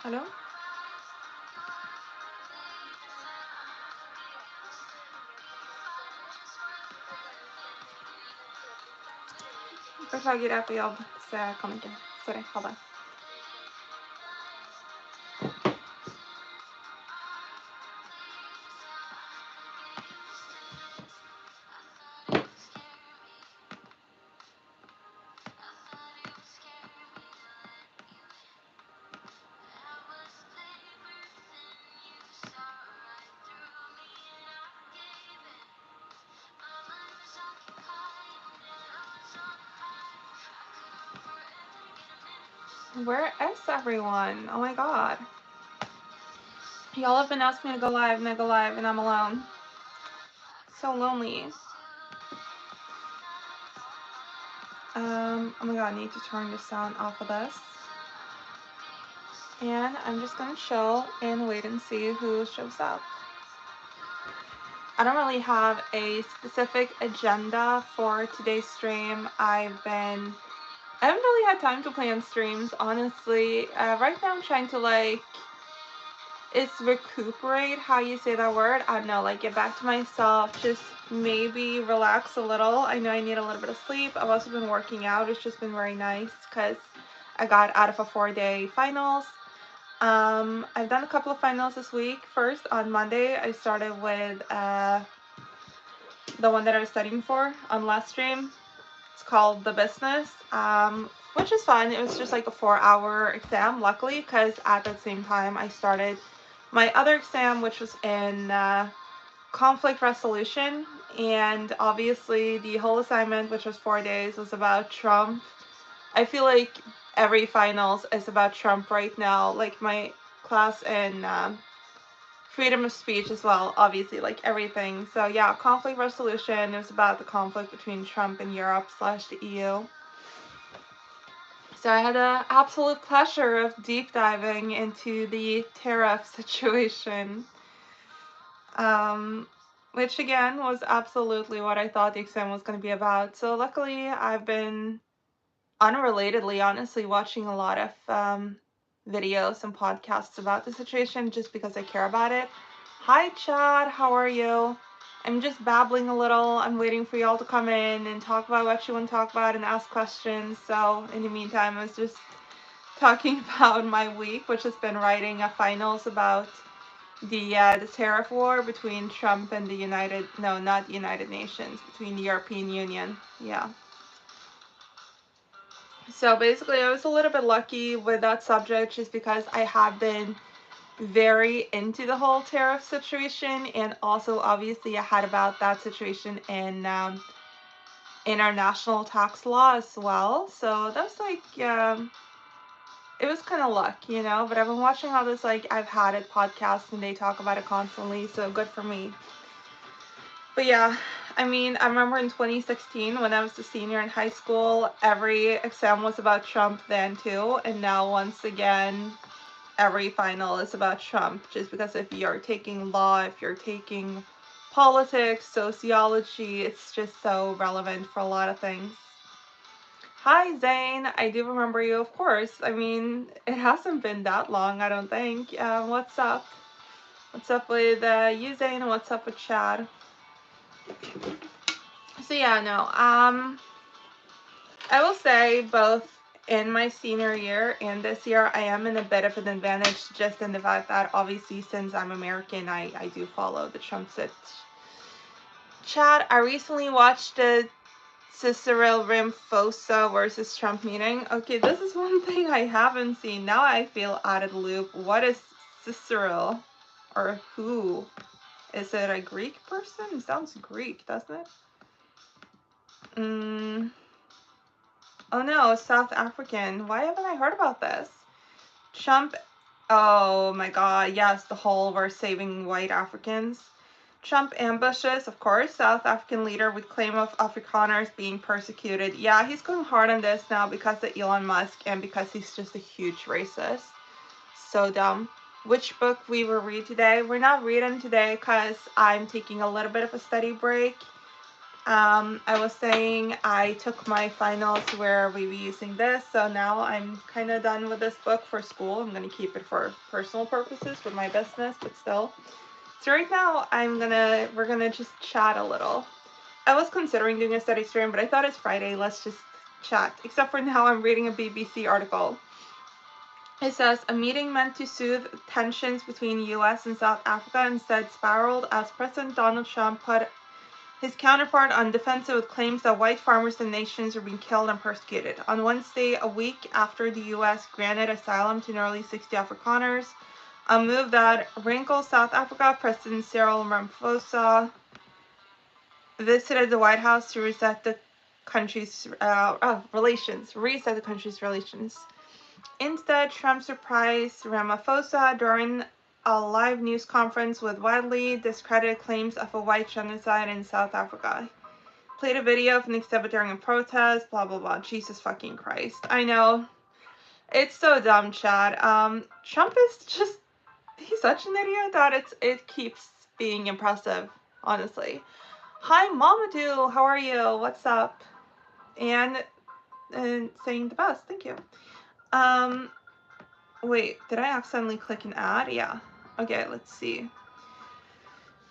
Hello? Beklager, jeg er på jobb, så jeg kan ikke. Sorry. Ha det. Where is everyone? Oh my god. Y'all have been asking me to go live, and I'm alone. So lonely. Oh my god, I need to turn the sound off of this. And I'm just gonna chill and wait and see who shows up. I don't really have a specific agenda for today's stream. I haven't really had time to plan streams, honestly. Right now I'm trying to it's recuperate, how you say that word. I don't know, get back to myself, just maybe relax a little. I know I need a little bit of sleep. I've also been working out. It's just been very nice because I got out of a 4-day finals. I've done a couple of finals this week. First, on Monday, I started with the one that I was studying for on last stream. It's called The Business, which is fun. It was just like a 4-hour exam, luckily, because at the same time I started my other exam, which was in conflict resolution. And obviously, the whole assignment, which was 4 days, was about Trump. I feel like every finals is about Trump right now. Like my class in freedom of speech as well, obviously, like everything. So yeah, conflict resolution. It was about the conflict between Trump and Europe / the EU. So I had an absolute pleasure of deep diving into the tariff situation, which again was absolutely what I thought the exam was going to be about. So luckily, I've been unrelatedly, honestly, watching a lot of videos and podcasts about the situation just because I care about it. Hi, Chad. How are you? I'm just babbling a little. I'm waiting for y'all to come in and talk about what you want to talk about and ask questions. So in the meantime, I was just talking about my week, which has been writing a finals about the tariff war between Trump and not the United Nations, between the European Union. Yeah. So basically, I was a little bit lucky with that subject just because I have been very into the whole tariff situation, and also obviously I had about that situation in our national tax law as well. So that's it was kind of luck, but I've been watching all this I've Had It podcast, and they talk about it constantly, so good for me. But yeah, I mean, I remember in 2016 when I was a senior in high school, every exam was about Trump then too, and now once again, every final is about Trump, just because if you're taking law, if you're taking politics, sociology, it's just so relevant for a lot of things. Hi, Zane. I do remember you, of course. I mean, it hasn't been that long, I don't think. What's up? What's up with you, Zane, and what's up with Chad? So yeah, no. I will say both in my senior year and this year, I am in a bit of an advantage just in the fact that obviously since I'm American, I do follow the Trump sit. Chad, I recently watched the Cicero Ramaphosa versus Trump meeting. Okay, this is one thing I haven't seen. Now I feel out of the loop. What is Cicero? Or who? Is it a Greek person? It sounds Greek, doesn't it? Oh no, South African. Why haven't I heard about this? Trump. Oh my god, yes, the whole we're saving white Africans. Trump ambushes, of course, South African leader with claim of Afrikaners being persecuted. Yeah, he's going hard on this now because of Elon Musk and because he's just a huge racist. So dumb. Which book we will read today? We're not reading today because I'm taking a little bit of a study break. I was saying I took my finals where we were using this, so now I'm kind of done with this book for school. I'm going to keep it for personal purposes with my business, but still. So right now we're gonna just chat a little. I was considering doing a study stream, but I thought it's Friday, let's just chat. Except for now I'm reading a BBC article. It says, a meeting meant to soothe tensions between US and South Africa instead spiraled as President Donald Trump put his counterpart on defensive with claims that white farmers and nations are being killed and persecuted. On Wednesday, a week after the US granted asylum to nearly 60 Afrikaners, a move that rankles South Africa, President Cyril Ramaphosa visited the White House to reset the country's relations. Instead, Trump surprised Ramaphosa during a live news conference with widely discredited claims of a white genocide in South Africa. Played a video of an exhibit during a protest, blah blah blah. Jesus fucking Christ. I know. It's so dumb, Chad. Trump is just, he's such an idiot that it keeps being impressive, honestly. Hi Mamadou, how are you? What's up? And saying the best, thank you. Wait, did I accidentally click an ad? Yeah. Okay, let's see.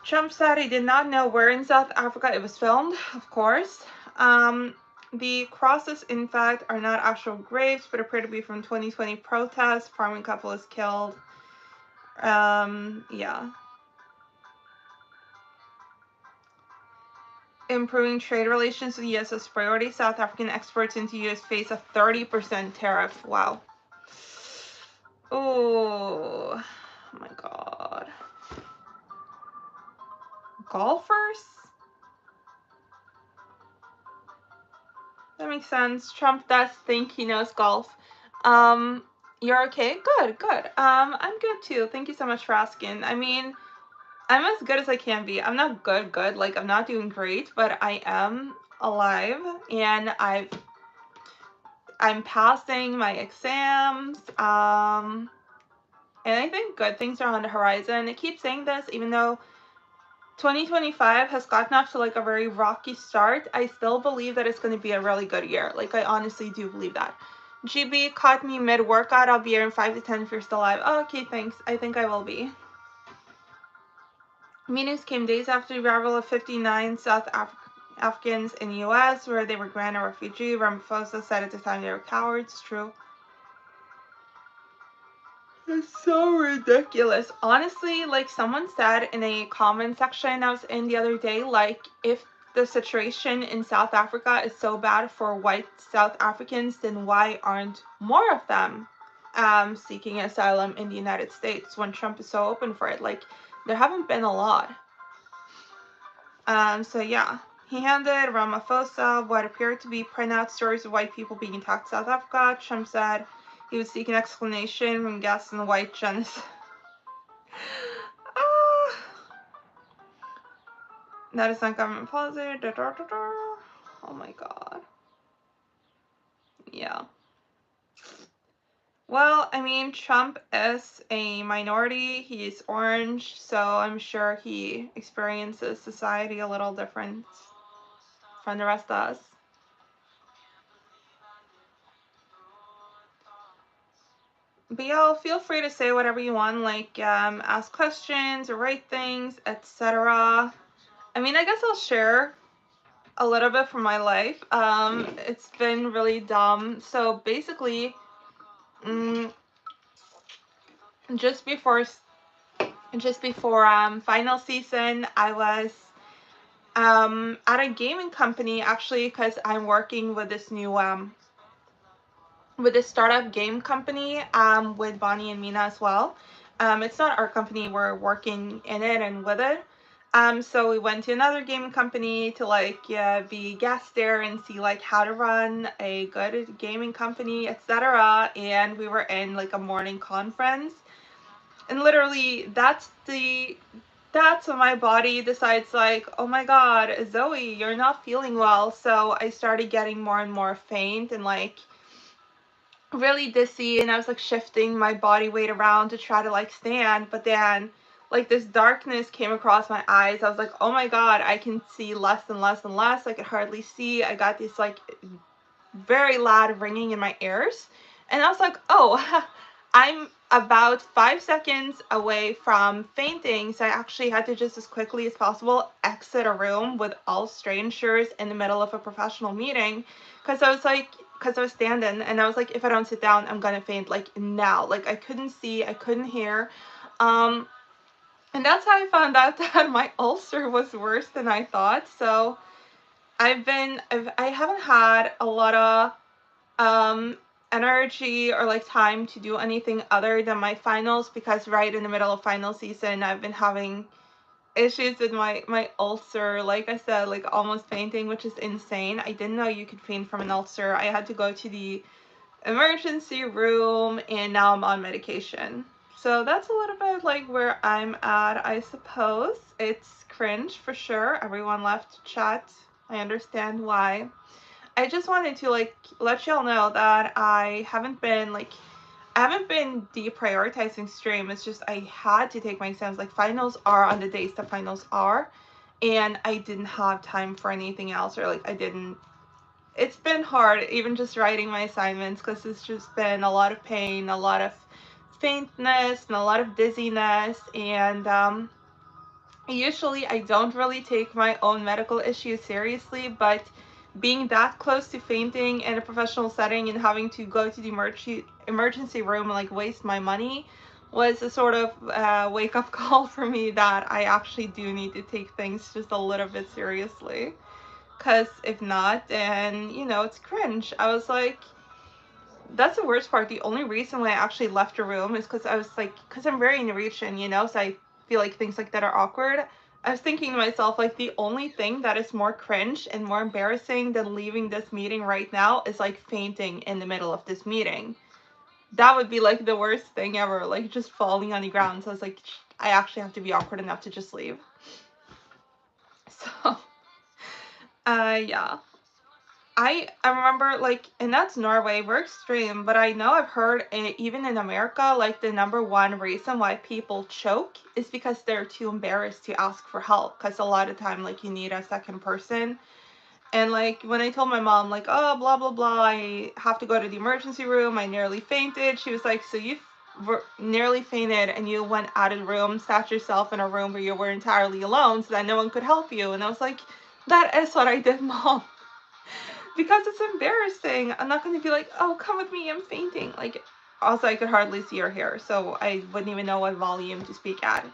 Trump said he did not know where in South Africa it was filmed, of course. The crosses, in fact, are not actual graves, but appear to be from 2020 protests. Farming couple is killed. Yeah. Improving trade relations with the U.S. as priority. South African exports into U.S. face a 30% tariff. Wow. Oh my God. Golfers? That makes sense. Trump does think he knows golf. You're okay? Good, good. I'm good too. Thank you so much for asking. I mean, I'm as good as I can be. I'm not good. Like, I'm not doing great, but I am alive, and I'm passing my exams. And I think good things are on the horizon. I keep saying this, even though 2025 has gotten off to like a very rocky start. I still believe that it's going to be a really good year. Like, I honestly do believe that. GB caught me mid-workout. I'll be here in 5 to 10 if you're still alive. Oh, okay, thanks. I think I will be. Meetings came days after the arrival of 59 South Africans in the U.S., where they were granted refugee. Ramaphosa said at the time they were cowards. True. It's so ridiculous. Honestly, like someone said in a comment section I was in the other day, like, if the situation in South Africa is so bad for white South Africans, then why aren't more of them seeking asylum in the United States when Trump is so open for it? Like, there haven't been a lot. So yeah. He handed Ramaphosa what appeared to be printout stories of white people being attacked in South Africa. Trump said he would seek an explanation from guests in the white genocide. That is not government policy. Oh my God. Yeah. Well, I mean, Trump is a minority. He's orange, so I'm sure he experiences society a little different from the rest of us. But y'all, feel free to say whatever you want, like ask questions or write things, etc. I mean, I guess I'll share a little bit from my life. It's been really dumb. So basically, just before final season, I was at a gaming company, actually, because I'm working with this new with this startup game company with Bonnie and Mina as well. It's not our company, we're working in it and with it. So we went to another gaming company to like be guest there and see like how to run a good gaming company, etc. And we were in like a morning conference, and literally that's when my body decides like, oh my God, Zoe, you're not feeling well. So I started getting more and more faint and like really dizzy, and I was like shifting my body weight around to try to like stand, but then like this darkness came across my eyes. I was like, oh my God, I can see less and less and less. I could hardly see. I got this like very loud ringing in my ears. And I was like, oh, I'm about 5 seconds away from fainting. So I actually had to just as quickly as possible exit a room with all strangers in the middle of a professional meeting. Because I was standing and I was like, if I don't sit down, I'm going to faint like now. Like I couldn't see, I couldn't hear. Um, and that's how I found out that my ulcer was worse than I thought. So I haven't had a lot of um energy or like time to do anything other than my finals, because right in the middle of final season I've been having issues with my ulcer, like I said, like almost fainting, which is insane. I didn't know you could faint from an ulcer. I had to go to the emergency room and now I'm on medication. So that's a little bit like where I'm at, I suppose. It's cringe for sure. Everyone left chat. I understand why. I just wanted to like let y'all know that I haven't been deprioritizing stream. It's just I had to take my exams. Like finals are on the days that finals are, and I didn't have time for anything else, or like I didn't. It's been hard even just writing my assignments because it's just been a lot of pain, a lot of faintness, and a lot of dizziness, and usually I don't really take my own medical issues seriously, but being that close to fainting in a professional setting and having to go to the emergency room and like waste my money was a sort of wake up call for me that I actually do need to take things just a little bit seriously. Because if not, then, it's cringe. I was like, that's the worst part. The only reason why I actually left a room is because I was like, because I'm very Norwegian, so I feel like things like that are awkward. I was thinking to myself, like, the only thing that is more cringe and more embarrassing than leaving this meeting right now is like fainting in the middle of this meeting. That would be like the worst thing ever, like just falling on the ground. So I was like, I actually have to be awkward enough to just leave. So, yeah. I remember like, and that's Norway, we're extreme, but I know I've heard even in America, like the number one reason why people choke is because they're too embarrassed to ask for help. Because a lot of time, like you need a second person. And like when I told my mom, like, oh, blah, blah, blah, I have to go to the emergency room, I nearly fainted. She was like, so you were nearly fainted and you went out of the room, sat yourself in a room where you were entirely alone so that no one could help you. And I was like, that is what I did, Mom. Because it's embarrassing. I'm not going to be like, oh, come with me, I'm fainting. Like, also, I could hardly see her hair, so I wouldn't even know what volume to speak at.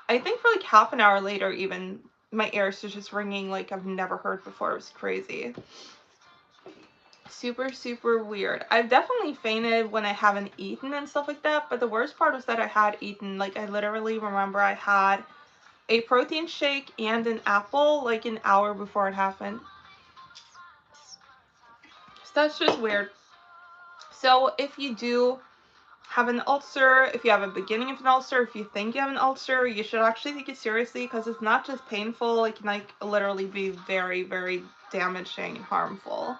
I think for like half an hour later, even, my ears were just ringing like I've never heard before. It was crazy. Super, super weird. I've definitely fainted when I haven't eaten and stuff like that, but the worst part was that I had eaten. Like, I literally remember I had a protein shake and an apple like an hour before it happened. So that's just weird. So if you do have an ulcer, if you have a beginning of an ulcer, if you think you have an ulcer, you should actually take it seriously because it's not just painful, it can like literally be very, very damaging and harmful.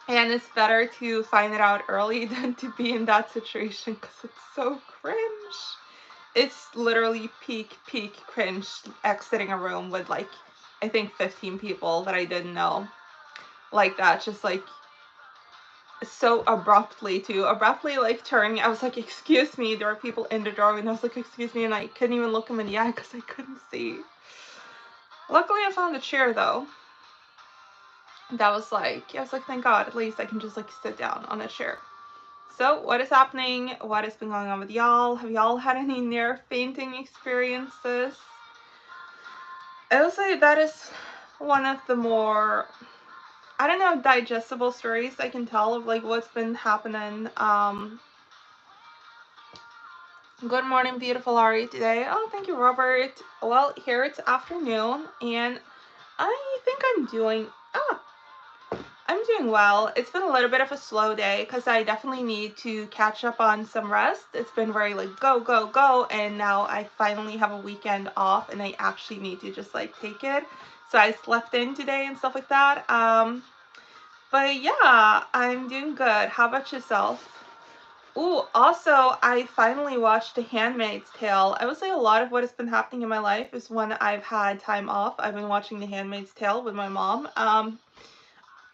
And it's better to find it out early than to be in that situation because it's so cringe. It's literally peak cringe exiting a room with like, I think 15 people that I didn't know. Like that, just like so abruptly like turning. I was like, excuse me, there were people in the doorway and I was like, excuse me, and I couldn't even look them in the eye because I couldn't see. Luckily I found a chair though. I was like, thank God, at least I can just like sit down on a chair. So what is happening? What has been going on with y'all? Have y'all had any near fainting experiences? I will say that is one of the more, I don't know, digestible stories I can tell of like what's been happening. Good morning, beautiful Ari today. Oh, thank you, Robert. Well, here it's afternoon, and I think I'm doing well. It's been a little bit of a slow day because I definitely need to catch up on some rest. It's been very like go, go, go, and now I finally have a weekend off, and I actually need to just like take it. So I slept in today and stuff like that. But yeah, I'm doing good. How about yourself? Ooh, also, I finally watched The Handmaid's Tale. I would say a lot of what has been happening in my life is when I've had time off. I've been watching The Handmaid's Tale with my mom.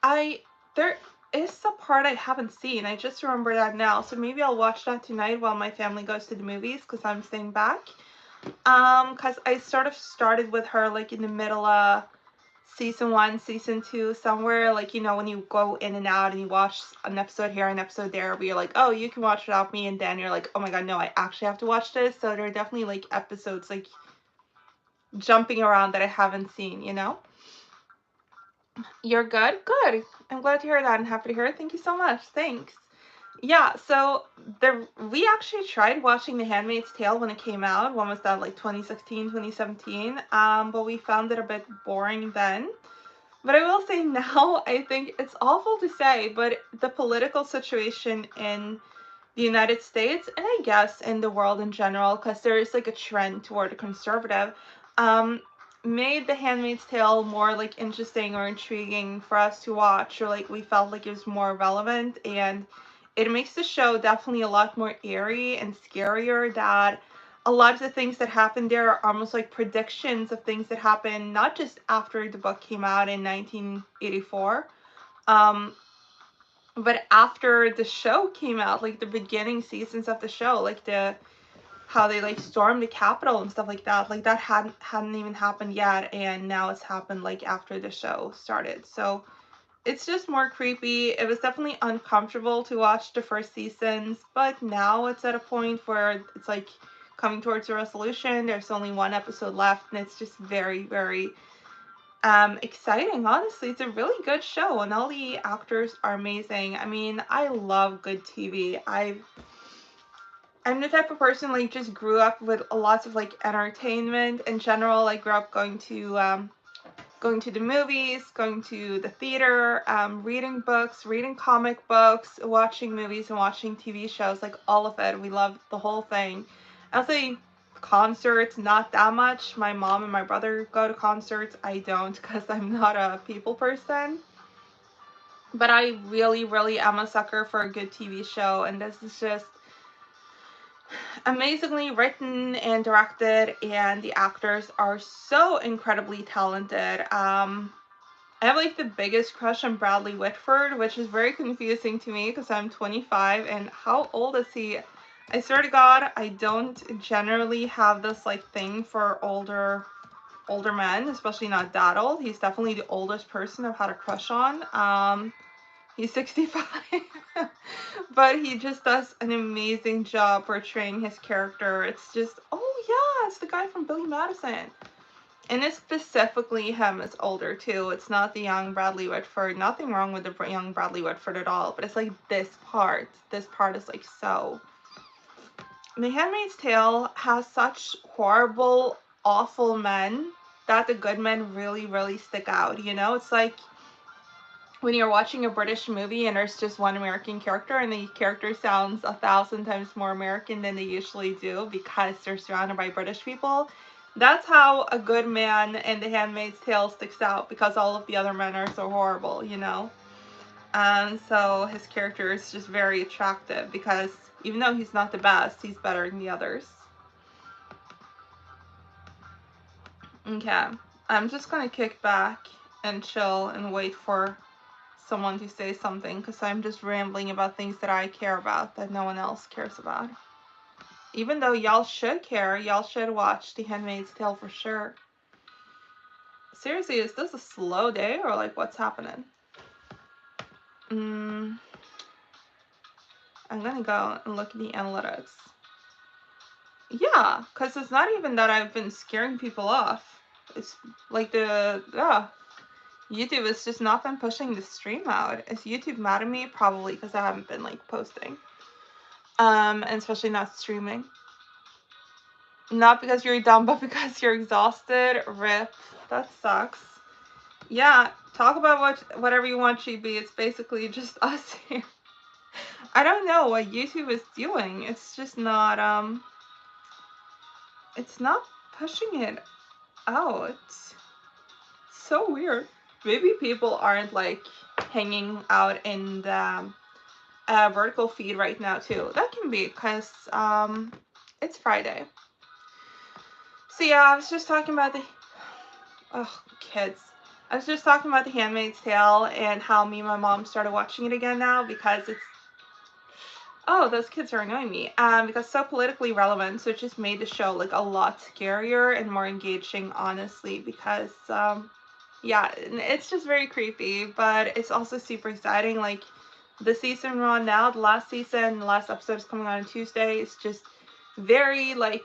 I there is a part I haven't seen. I just remember that now. So maybe I'll watch that tonight while my family goes to the movies because I'm staying back. Because I sort of started with her like in the middle of season one, season two, somewhere like when you go in and out and you watch an episode here, an episode there, where you're like, oh, you can watch without me, and then you're like, oh my god, no, I actually have to watch this. So there are definitely like episodes like jumping around that I haven't seen. You're good? Good. I'm glad to hear that and happy to hear it. Thank you so much. Thanks. Yeah, so we actually tried watching The Handmaid's Tale when it came out. When was that? Like 2016, 2017. But we found it a bit boring then. But I will say now, I think it's awful to say, but the political situation in the United States, and I guess in the world in general, because there is like a trend toward a conservative, um, made The Handmaid's Tale more like interesting or intriguing for us to watch, or like we felt like it was more relevant, and it makes the show definitely a lot more eerie and scarier. That a lot of the things that happen there are almost like predictions of things that happened not just after the book came out in 1984. Um, but after the show came out, like the beginning seasons of the show, like how they like stormed the Capitol and stuff like that hadn't even happened yet, and now it's happened like after the show started. So it's just more creepy. It was definitely uncomfortable to watch the first seasons, but now it's at a point where it's like coming towards a resolution. There's only one episode left, and it's just very, very exciting. Honestly, it's a really good show, and all the actors are amazing. I mean, I love good TV. I'm the type of person like just grew up with lots of like entertainment in general. I grew up going to the movies, going to the theater, reading books, reading comic books, watching movies, and watching TV shows. Like all of it, we love the whole thing. I'll say concerts, not that much. My mom and my brother go to concerts. I don't because I'm not a people person. But I really, really am a sucker for a good TV show, and this is just amazingly written and directed, and the actors are so incredibly talented. I have like the biggest crush on Bradley Whitford, which is very confusing to me because I'm 25, and how old is he? I swear to God, I don't generally have this like thing for older men, especially not that old. He's definitely the oldest person I've had a crush on. He's 65, but he just does an amazing job portraying his character. It's just, oh yeah, it's the guy from Billy Madison. And it's specifically him as older too. It's not the young Bradley Whitford. Nothing wrong with the young Bradley Whitford at all. But it's like this part. This part is like so. The Handmaid's Tale has such horrible, awful men that the good men really, really stick out. It's like when you're watching a British movie and there's just one American character and the character sounds 1,000 times more American than they usually do because they're surrounded by British people. That's how a good man in The Handmaid's Tale sticks out because all of the other men are so horrible. And so his character is just very attractive because even though he's not the best, he's better than the others. Okay, I'm just gonna kick back and chill and wait for someone to say something because I'm just rambling about things that I care about that no one else cares about. Even though y'all should care, y'all should watch The Handmaid's Tale for sure. Seriously, is this a slow day or like what's happening? I'm gonna go and look at the analytics. Yeah, because it's not even that I've been scaring people off. It's like YouTube has just not been pushing the stream out. Is YouTube mad at me? Probably because I haven't been like posting. And especially not streaming. Not because you're dumb, but because you're exhausted. Rip. That sucks. Yeah, talk about whatever you want, GB. It's basically just us here. I don't know what YouTube is doing. It's just not it's not pushing it out. It's so weird. Maybe people aren't like hanging out in the vertical feed right now too. That can be because it's Friday. So yeah, I was just talking about the kids. I was just talking about The Handmaid's Tale and how me and my mom started watching it again now because it's those kids are annoying me. Because it's so politically relevant, so it just made the show like a lot scarier and more engaging, honestly. Because yeah, it's just very creepy, but it's also super exciting. Like the season we're on now, the last season, the last episode is coming on Tuesday. It's just very like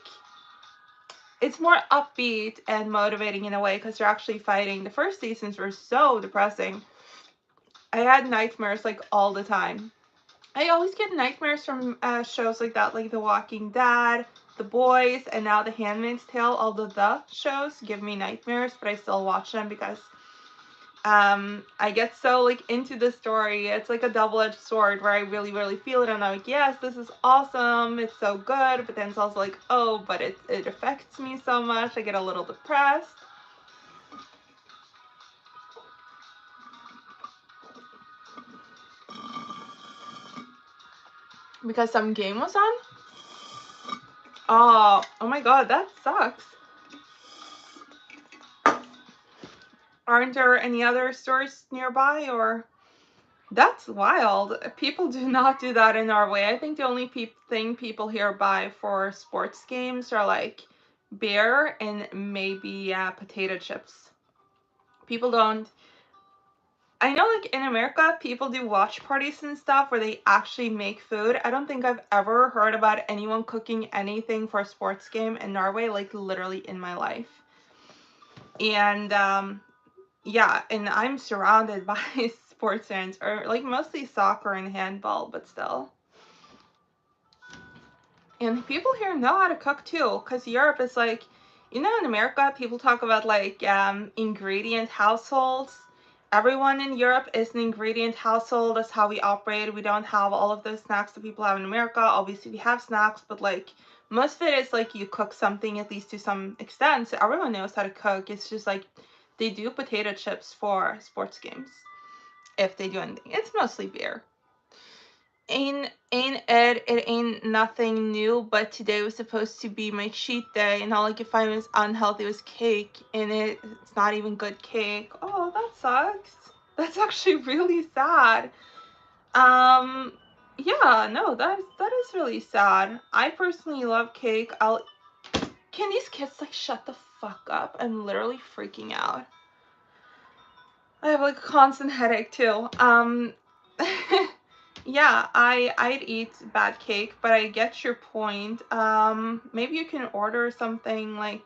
it's more upbeat and motivating in a way because you're actually fighting. The first seasons were so depressing. I had nightmares like all the time. I always get nightmares from shows like that, like The Walking Dead, The Boys, and now The Handmaid's Tale. Although the shows give me nightmares, but I still watch them because I get so like into the story. It's like a double-edged sword where I really, really feel it, and I'm like, yes, this is awesome, it's so good, but then it's also like, oh, but it affects me so much. I get a little depressed. Because some game was on? Oh my god, that sucks. Aren't there any other stores nearby, or? That's wild. People do not do that in Norway. I think the only thing people here buy for sports games are like beer and maybe potato chips. People don't. I know, like in America, people do watch parties and stuff where they actually make food. I don't think I've ever heard about anyone cooking anything for a sports game in Norway, like literally in my life. And yeah, and I'm surrounded by sports fans, or like mostly soccer and handball, but still. And people here know how to cook too, because Europe is like, in America, people talk about like ingredient households. Everyone in Europe is an ingredient household. That's how we operate. We don't have all of those snacks that people have in America. Obviously, we have snacks, but like most of it is like you cook something at least to some extent. So everyone knows how to cook. It's just like they do potato chips for sports games if they do anything. It's mostly beer. It ain't nothing new, but today was supposed to be my cheat day, and all I could find was unhealthy was cake, and it's not even good cake. Oh, that sucks. That's actually really sad. Yeah, no, that is really sad. I personally love cake. Can these kids like shut the fuck up? I'm literally freaking out. I have like a constant headache too. Yeah, I'd eat bad cake, but I get your point. Maybe you can order something like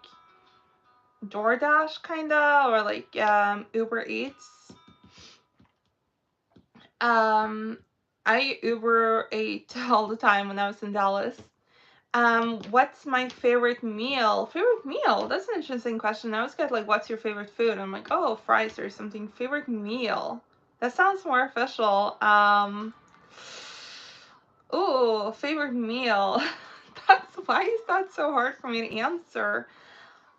DoorDash kinda, or like Uber Eats. I Uber ate all the time when I was in Dallas. What's my favorite meal? Favorite meal? That's an interesting question. I always get like, what's your favorite food? I'm like, oh, fries or something. Favorite meal? That sounds more official. Oh, favorite meal. Why is that so hard for me to answer?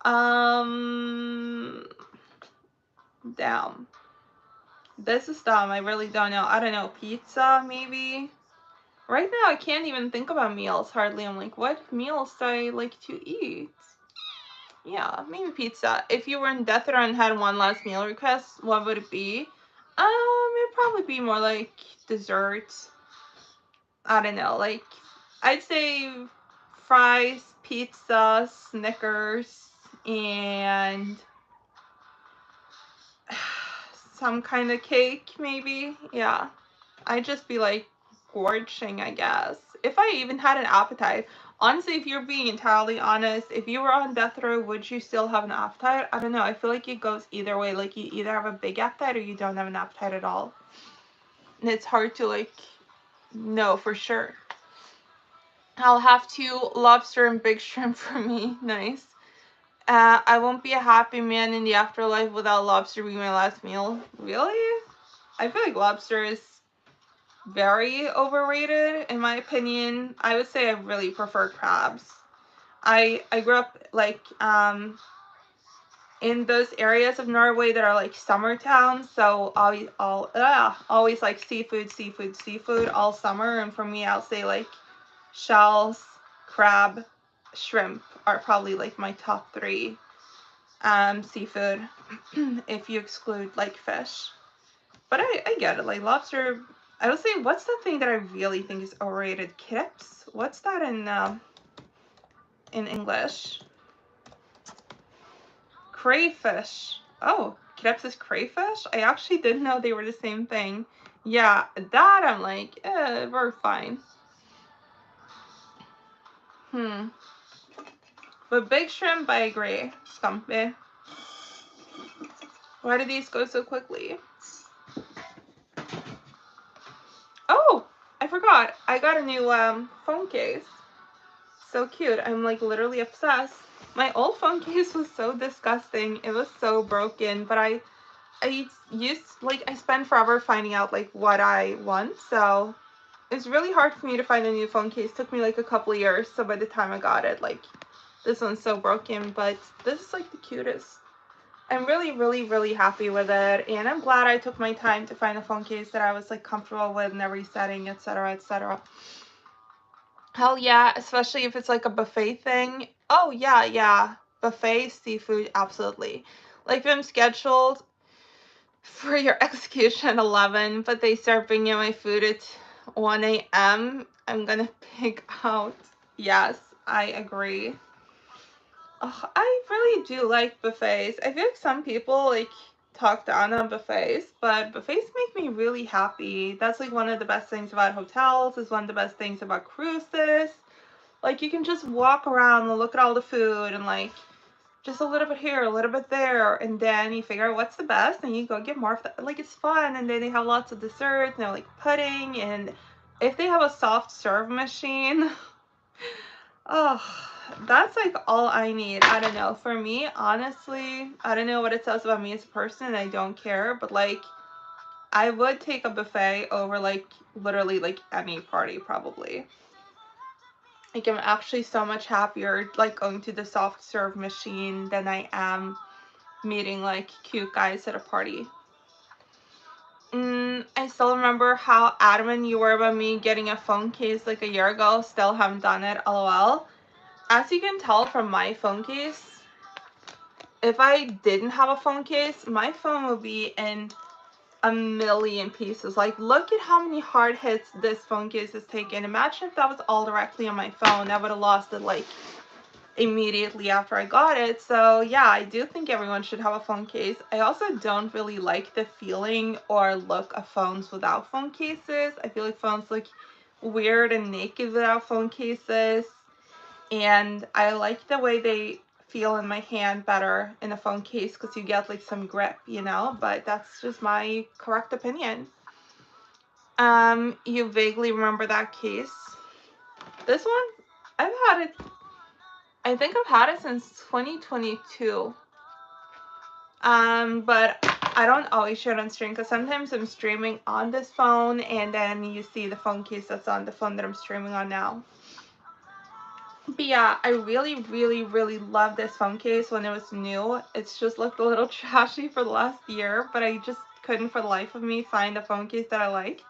Damn. This is dumb. I really don't know. I don't know. Pizza, maybe? Right now, I can't even think about meals hardly. I'm like, what meals do I like to eat? Yeah, maybe pizza. If you were in death row and had one last meal request, what would it be? It'd probably be more like desserts. I don't know, like I'd say fries, pizza, Snickers, and some kind of cake, maybe. Yeah, I'd just be like gorging, I guess. If I even had an appetite. Honestly, if you're being entirely honest, if you were on death row, would you still have an appetite? I don't know. I feel like it goes either way. Like you either have a big appetite or you don't have an appetite at all. And it's hard to like know for sure. I'll have to lobster and big shrimp for me. Nice. I won't be a happy man in the afterlife without lobster being my last meal. Really? I feel like lobster is very overrated in my opinion. I would say I really prefer crabs. I grew up like in those areas of Norway that are like summer towns. So always like seafood, seafood, seafood all summer. And for me, I'll say like shells, crab, shrimp are probably like my top three seafood if you exclude like fish. But I get it. Like lobster, I would say, what's the thing that I really think is overrated? Kips? What's that in English? Crayfish. Oh, kips is crayfish? I actually didn't know they were the same thing. Yeah, that I'm like, we're fine. But big shrimp, I agree. Scampi. Why do these go so quickly? Oh, I forgot. I got a new phone case. So cute. I'm like literally obsessed. My old phone case was so disgusting. It was so broken, but I used, like, I spent forever finding out like what I want. So it's really hard for me to find a new phone case. It took me like a couple of years. So by the time I got it, like, this one's so broken, but this is like the cutest. I'm really, really, really happy with it, and I'm glad I took my time to find a phone case that I was like comfortable with in every setting, etc., etc. Hell yeah, especially if it's like a buffet thing. Oh yeah, buffet seafood, absolutely. Like if I'm scheduled for your execution at 11, but they start bringing my food at 1 a.m., I'm gonna pick out. Yes, I agree. Oh, I really do like buffets. I feel like some people like talk down on buffets, but buffets make me really happy. That's like one of the best things about hotels, is one of the best things about cruises. Like you can just walk around and look at all the food and like just a little bit here, a little bit there, and then you figure out what's the best and you go get more of that. Like it's fun, and then they have lots of desserts, and they're like pudding, and if they have a soft serve machine, oh, that's like all I need. I don't know. For me, honestly, I don't know what it says about me as a person, and I don't care, but like I would take a buffet over like literally like any party probably. Like I'm actually so much happier like going to the soft serve machine than I am meeting like cute guys at a party. I still remember how adamant you were about me getting a phone case like a year ago. Still haven't done it, lol. As you can tell from my phone case, if I didn't have a phone case, my phone would be in a million pieces. Like, look at how many hard hits this phone case has taken. Imagine if that was all directly on my phone. I would have lost it like immediately after I got it. So yeah, I do think everyone should have a phone case. I also don't really like the feeling or look of phones without phone cases. I feel like phones look weird and naked without phone cases, and I like the way they feel in my hand better in a phone case because you get like some grip, you know, but that's just my correct opinion. You vaguely remember that case? This one? I've had it, I think I've had it since 2022. But I don't always share it on stream because sometimes I'm streaming on this phone and then you see the phone case that's on the phone that I'm streaming on now. But yeah, I really, really, really love this phone case when it was new. It's just looked a little trashy for the last year, but I just couldn't for the life of me find a phone case that I liked.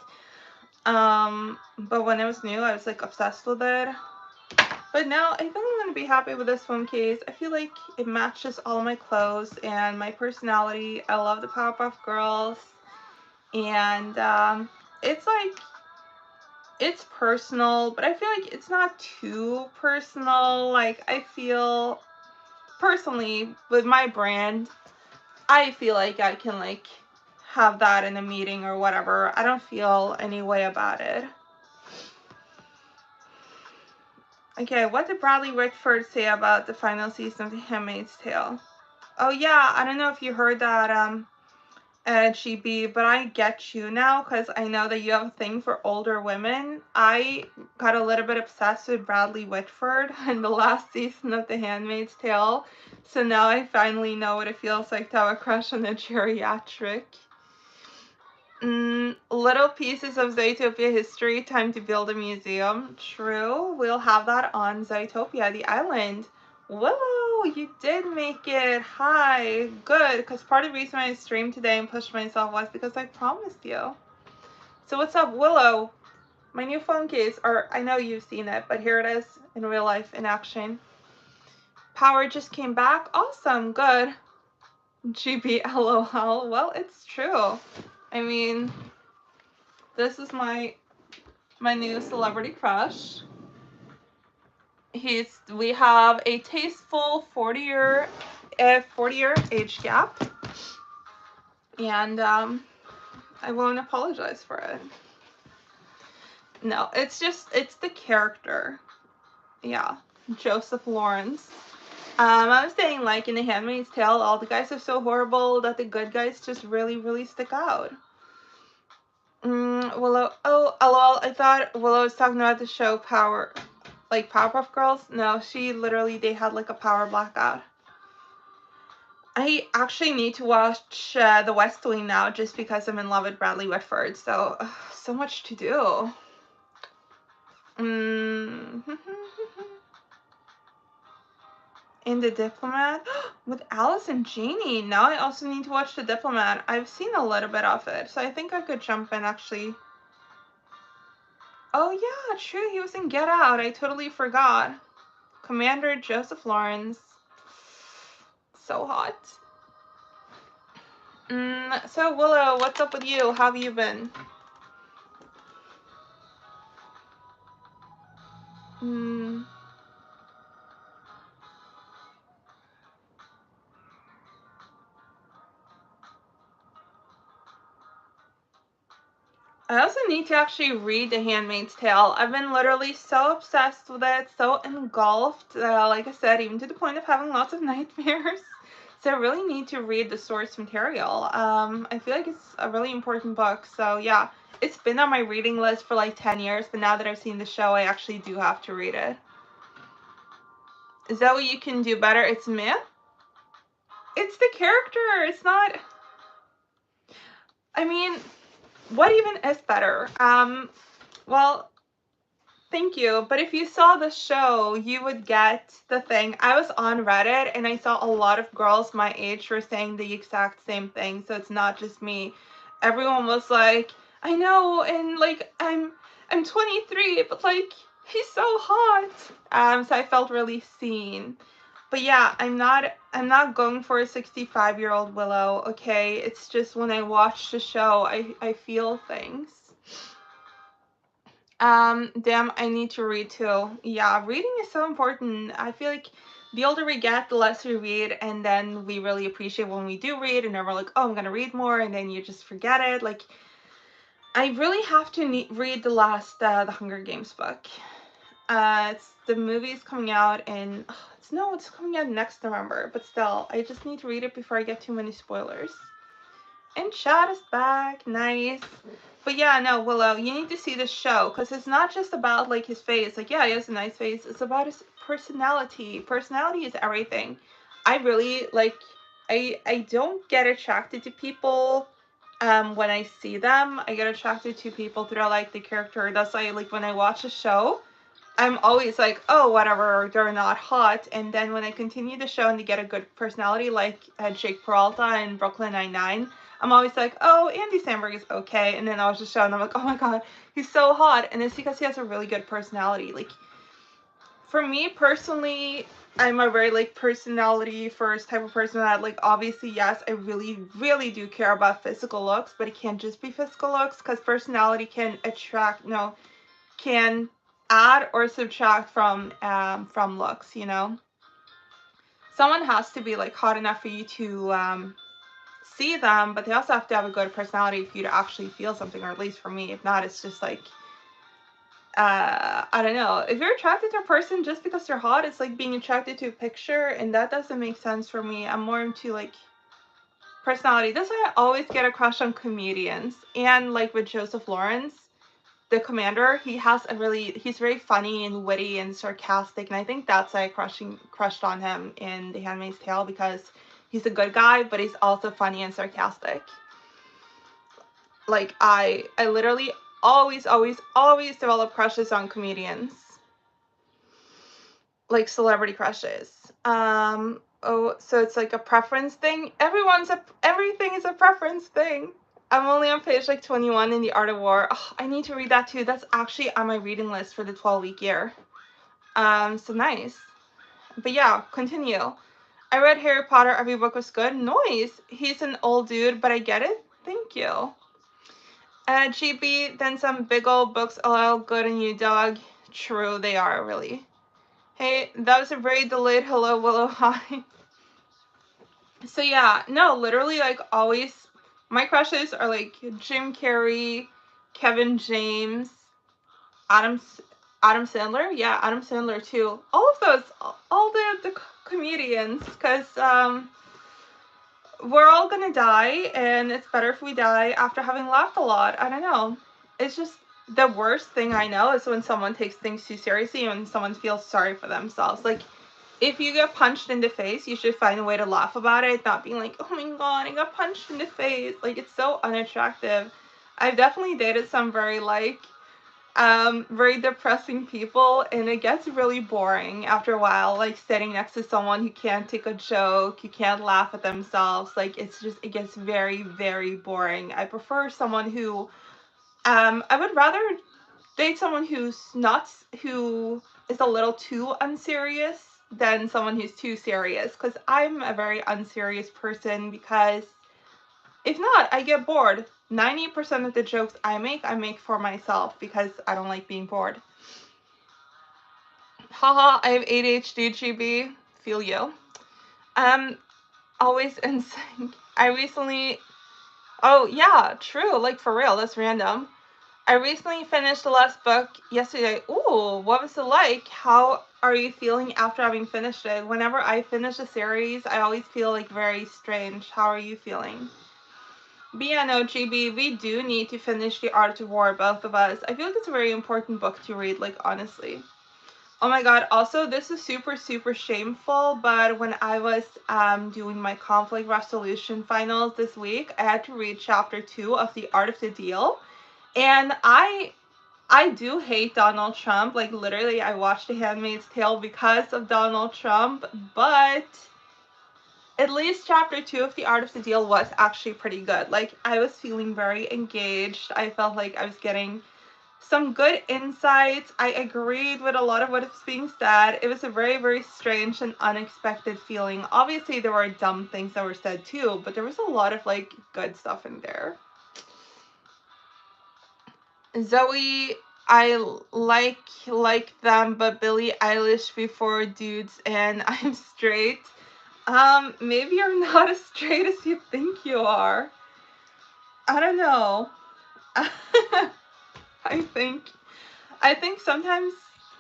But when it was new, I was like obsessed with it. But now I think I'm going to be happy with this phone case. I feel like it matches all my clothes and my personality. I love the Powerpuff Girls. And it's like, it's personal, but I feel like it's not too personal. Like, I feel, personally, with my brand, I feel like I can, like, have that in a meeting or whatever. I don't feel any way about it. Okay, what did Bradley Whitford say about the final season of The Handmaid's Tale? Oh yeah, I don't know if you heard that, GB, but I get you now because I know that you have a thing for older women. I got a little bit obsessed with Bradley Whitford in the last season of The Handmaid's Tale, so now I finally know what it feels like to have a crush on a geriatric. Little pieces of Zootopia history, time to build a museum. True, we'll have that on Zootopia, the island. Willow! Oh, you did make it. Hi. Good, because part of the reason I streamed today and pushed myself was because I promised you. So what's up, Willow? My new phone case, or I know you've seen it, but here it is in real life, in action. Power just came back. Awesome. Good. GB LOL. Well, it's true. I mean, this is my new celebrity crush. We have a tasteful 40-year age gap, and I won't apologize for it. No, it's the character. Yeah, Joseph Lawrence. I was saying, like, in The Handmaid's Tale, all the guys are so horrible that the good guys just really, really stick out. Willow. Oh, lol. I thought Willow was talking about the show Power, like Powerpuff Girls. No, they had like a power blackout. I actually need to watch The West Wing now just because I'm in love with Bradley Whitford. So, so much to do. In The Diplomat with Alice and Janie. Now I also need to watch The Diplomat. I've seen a little bit of it, so I think I could jump in actually. Oh yeah, true. He was in Get Out. I totally forgot. Commander Joseph Lawrence. So hot. So Willow, what's up with you? How have you been? I also need to actually read The Handmaid's Tale. I've been literally so obsessed with it, so engulfed, like I said, even to the point of having lots of nightmares. So I really need to read the source material. I feel like it's a really important book. So yeah, it's been on my reading list for like 10 years, but now that I've seen the show, I actually do have to read it. Zoe, you can do better. It's meh. It's the character. It's not. I mean, what even is better? Well, thank you. But if you saw the show, you would get the thing. I was on Reddit and I saw a lot of girls my age were saying the exact same thing. So it's not just me. Everyone was like, I know, and like I'm 23, but like he's so hot. So I felt really seen. But yeah, I'm not going for a 65-year-old Willow, okay? It's just when I watch the show, I feel things. Damn, I need to read too. Yeah, reading is so important. I feel like the older we get, the less we read, and then we really appreciate when we do read, and then we're like, oh, I'm gonna read more, and then you just forget it. Like, I really have to read the last The Hunger Games book. The movie's coming out in, it's coming out next November, but still, I just need to read it before I get too many spoilers. And Chad is back, nice. But yeah, no, Willow, you need to see the show, because it's not just about, like, his face. Like, yeah, he has a nice face. It's about his personality. Personality is everything. I really, like, I don't get attracted to people when I see them. I get attracted to people through, like, the character. That's why, like, when I watch a show, I'm always like, oh, whatever, they're not hot. And then when I continue the show and they get a good personality, like Jake Peralta in Brooklyn Nine-Nine, I'm always like, oh, Andy Samberg is okay. And then I was just showing them, like, oh my god, he's so hot. And it's because he has a really good personality. Like, for me personally, I'm a very, like, personality first type of person that, like, obviously, yes, I really, really do care about physical looks, but it can't just be physical looks, because personality can can add or subtract from looks, you know. Someone has to be, like, hot enough for you to see them, but they also have to have a good personality for you to actually feel something, or at least for me. If not, it's just like, I don't know. If you're attracted to a person just because they're hot, it's like being attracted to a picture, and that doesn't make sense for me. I'm more into, like, personality. That's why I always get a crush on comedians. And, like, with Joseph Lawrence, the commander, he's very funny and witty and sarcastic, and I think that's why I crushed on him in The Handmaid's Tale, because he's a good guy, but he's also funny and sarcastic. Like, I literally always develop crushes on comedians. like celebrity crushes. Oh, so it's like a preference thing. Everything is a preference thing. I'm only on page like 21 in The Art of War. Oh, I need to read that too. That's actually on my reading list for the 12-week year. So nice. But yeah, continue. I read Harry Potter. Every book was good. Noise. He's an old dude, but I get it. Thank you. GB, then some big old books. LL, good on you, dog. True, they are really. Hey, that was a very delayed hello, Willow. Hi. So yeah, no, literally, like always, my crushes are like Jim Carrey, Kevin James, Adam Adam Sandler. Yeah, Adam Sandler too. All of those, all the comedians, because we're all gonna die, and it's better if we die after having laughed a lot. I don't know. It's just the worst thing I know is when someone takes things too seriously and when someone feels sorry for themselves. Like, if you get punched in the face, you should find a way to laugh about it, not being like, oh my god, I got punched in the face. Like, it's so unattractive. I've definitely dated some very depressing people, and it gets really boring after a while, like sitting next to someone who can't take a joke, who can't laugh at themselves. Like, it gets very, very boring. I prefer someone who, I would rather date someone who is a little too unserious than someone who's too serious, because I'm a very unserious person, because if not, I get bored. 90% of the jokes I make for myself because I don't like being bored. Haha, I have ADHD, GB. Feel you. Um, always in sync. I recently. Oh, yeah, true. Like, for real, that's random. I recently finished the last book yesterday. Ooh, what was it like? How are you feeling after having finished it? Whenever I finish a series, I always feel like very strange. How are you feeling? But yeah, no, GB, we do need to finish The Art of War, both of us. I feel like it's a very important book to read, like, honestly. Oh my god, also, this is super, super shameful, but when I was doing my conflict resolution finals this week, I had to read chapter 2 of The Art of the Deal. And I do hate Donald Trump. Like, literally, I watched The Handmaid's Tale because of Donald Trump, but at least chapter 2 of The Art of the Deal was actually pretty good. Like, I was feeling very engaged. I felt like I was getting some good insights. I agreed with a lot of what was being said. It was a very, very strange and unexpected feeling. Obviously, there were dumb things that were said too, but there was a lot of, like, good stuff in there. Zoe, I like them, but Billie Eilish before dudes, and I'm straight. Maybe you're not as straight as you think you are. I don't know. I think I think sometimes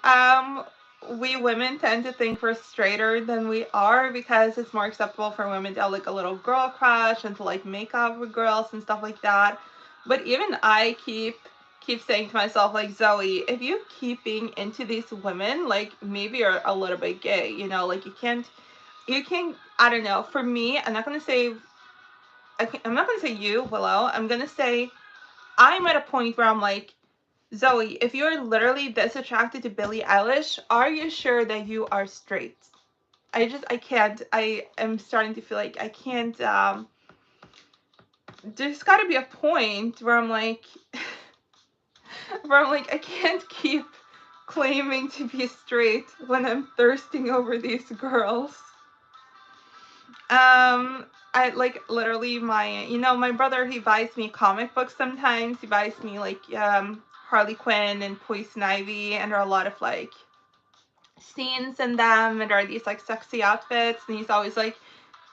um we women tend to think we're straighter than we are because it's more acceptable for women to have like a little girl crush and to like make out with girls and stuff like that. But even I keep saying to myself, like, Zoe, if you keep being into these women, like, maybe you're a little bit gay, you know, like you can't, I don't know. For me, I'm not gonna say you, Willow. I'm gonna say I'm at a point where I'm like, Zoe, if you're literally this attracted to Billie Eilish, are you sure that you are straight? I can't. I am starting to feel like I can't. There's got to be a point where I'm like, I can't keep claiming to be straight when I'm thirsting over these girls. I like literally my brother, he buys me comic books sometimes. He buys me like Harley Quinn and Poison Ivy, and there are a lot of like scenes in them, and there are these like sexy outfits, and he's always like,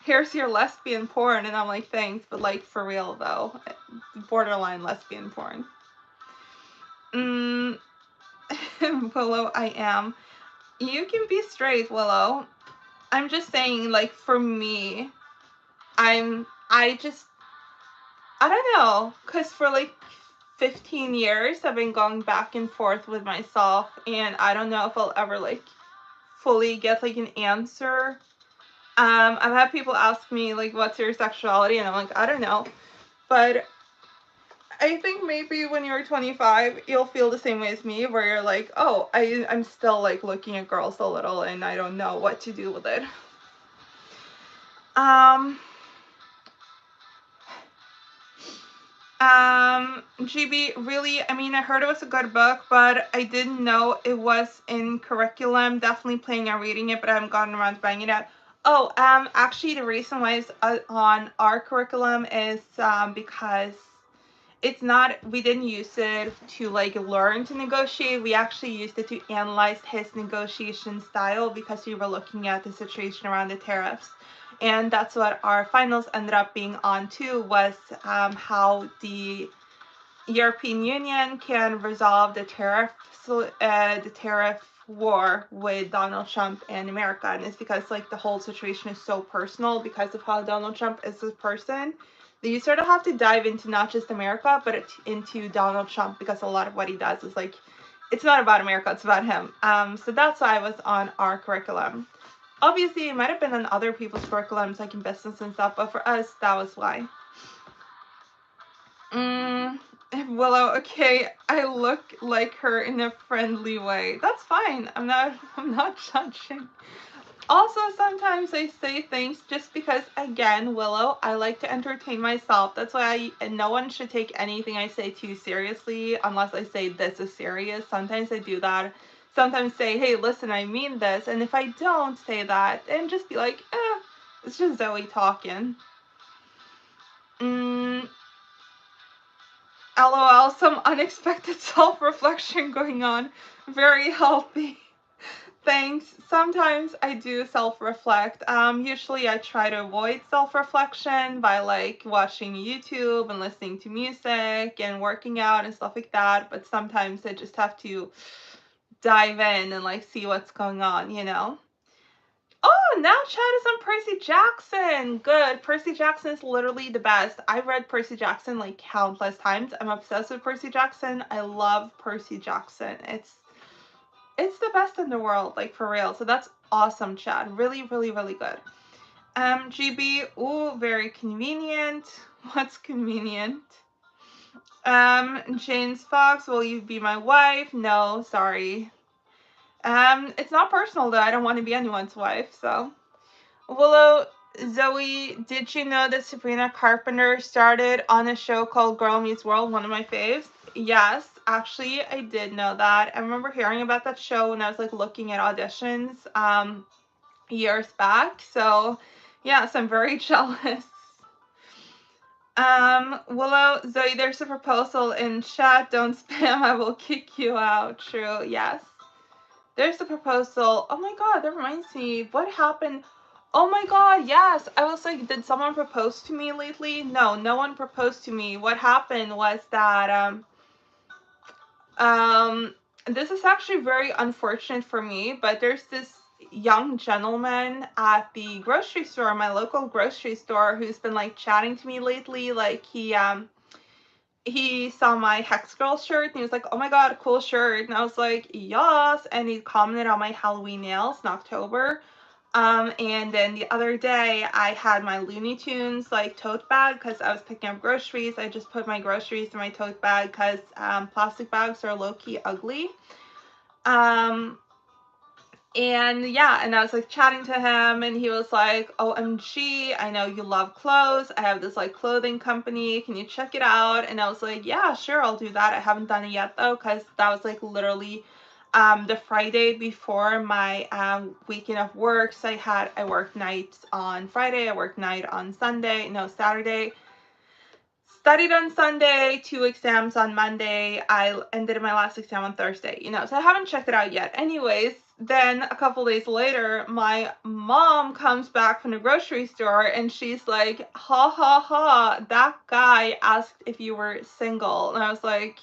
here's your lesbian porn, and I'm like, thanks, but like for real though, borderline lesbian porn. mm, Willow, I am. You can be straight, Willow. I'm just saying, like, for me, I don't know, because for like 15 years, I've been going back and forth with myself, and I don't know if I'll ever like fully get like an answer. I've had people ask me like, what's your sexuality? And I'm like, I don't know. But I think maybe when you're 25, you'll feel the same way as me, where you're like, oh, I'm still like looking at girls a little and I don't know what to do with it. Um, GB, really, I mean, I heard it was a good book, but I didn't know it was in curriculum. Definitely planning on reading it, but I haven't gotten around to buying it yet. Oh, actually, the reason why it's on our curriculum is because it's not, we didn't use it to like learn to negotiate. We actually used it to analyze his negotiation style because we were looking at the situation around the tariffs. And that's what our finals ended up being on too, was how the European Union can resolve the tariff war with Donald Trump and America. And it's because like the whole situation is so personal because of how Donald Trump is a person that you sort of have to dive into not just America, but into Donald Trump, because a lot of what he does is like, it's not about America, it's about him. So that's why I was on our curriculum. Obviously, it might have been on other people's curriculums, like in business and stuff, but for us, that was why. Mm, Willow, okay, I look like her in a friendly way. That's fine. I'm not judging. Also, sometimes I say things just because, again, Willow, I like to entertain myself. That's why and no one should take anything I say too seriously unless I say this is serious. Sometimes I do that. Sometimes say, hey, listen, I mean this. And if I don't say that, then just be like, it's just Zoe talking. Mm, LOL, some unexpected self-reflection going on. Very healthy. Thanks. Sometimes I do self-reflect. Usually I try to avoid self-reflection by like watching YouTube and listening to music and working out and stuff like that. But sometimes I just have to dive in and like see what's going on, you know? Oh, now chat is on Percy Jackson. Good. Percy Jackson is literally the best. I've read Percy Jackson like countless times. I'm obsessed with Percy Jackson. I love Percy Jackson. It's the best in the world, like for real. So that's awesome, Chad. Really, really, really good. GB, ooh, very convenient. What's convenient? James Fox, will you be my wife? No, sorry. It's not personal though. I don't want to be anyone's wife, so. Willow, Zoe, did you know that Sabrina Carpenter started on a show called Girl Meets World, one of my faves? Yes, actually, I did know that. I remember hearing about that show when I was like looking at auditions years back. So, yes, I'm very jealous. Willow, Zoe, there's a proposal in chat. Don't spam, I will kick you out. True, yes. There's a proposal. Oh my god, that reminds me. What happened? Oh my god, yes. I was like, did someone propose to me lately? No, no one proposed to me. What happened was that um this is actually very unfortunate for me, but there's this young gentleman at the grocery store, my local grocery store, who's been like chatting to me lately. Like he saw my Hex Girl shirt and he was like, oh my god, cool shirt. And I was like, yes. And he commented on my Halloween nails in October. And then the other day I had my Looney Tunes like tote bag because I was picking up groceries. I just put my groceries in my tote bag because plastic bags are low-key ugly. And yeah, and I was like chatting to him and he was like, OMG, I know you love clothes. I have this like clothing company. Can you check it out? And I was like, yeah, sure, I'll do that. I haven't done it yet though, because that was like literally the Friday before my weekend of work. So I worked nights on Friday, I worked night on Saturday. Studied on Sunday, 2 exams on Monday. I ended my last exam on Thursday, so I haven't checked it out yet. Anyways, then a couple days later, my mom comes back from the grocery store and she's like, ha ha ha, that guy asked if you were single. And I was like,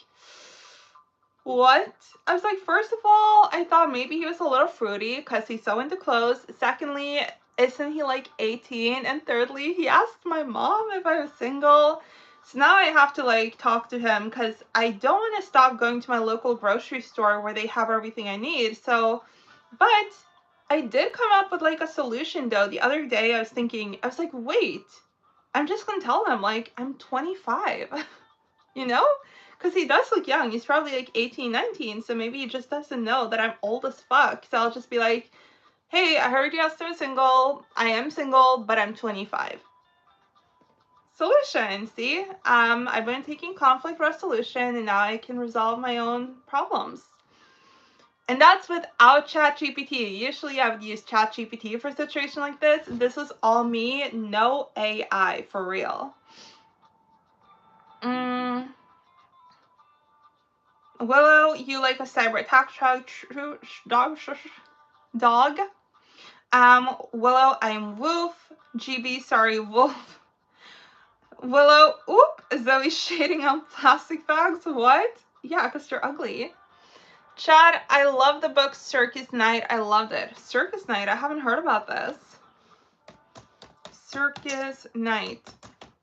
what? I was like, first of all, I thought maybe he was a little fruity because he's so into clothes. Secondly, isn't he like 18? And thirdly, he asked my mom if I was single. So now I have to like talk to him because I don't want to stop going to my local grocery store where they have everything I need. So, but I did come up with like a solution though. The other day I was like, wait, I'm just gonna tell them like I'm 25. you know? Because he does look young. He's probably like 18, 19, so maybe he just doesn't know that I'm old as fuck. So I'll just be like, hey, I heard you asked if I'm single. I am single, but I'm 25. Solution, see? I've been taking conflict resolution, and now I can resolve my own problems. And that's without ChatGPT. Usually I would use ChatGPT for a situation like this. This was all me, no AI, for real. Willow, you like a cyber attack dog? Willow, I'm Wolf. GB, sorry, Wolf. Willow, oop, Zoe shading on plastic bags. What? Yeah, because you're ugly. Chad, I love the book Circus Night. I loved it. Circus Night, I haven't heard about this. Circus Night.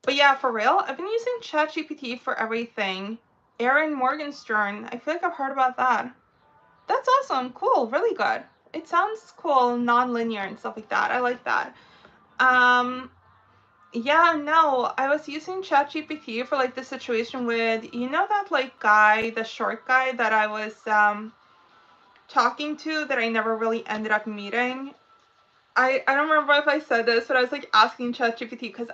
But yeah, for real, I've been using ChatGPT for everything. Erin Morgenstern, I feel like I've heard about that. That's awesome. Cool. Really good. It sounds cool, non-linear and stuff like that. I like that. Yeah, no, I was using ChatGPT for like the situation with, you know, that like guy, the short guy that I was talking to that I never really ended up meeting. I don't remember if I said this, but I was like asking ChatGPT because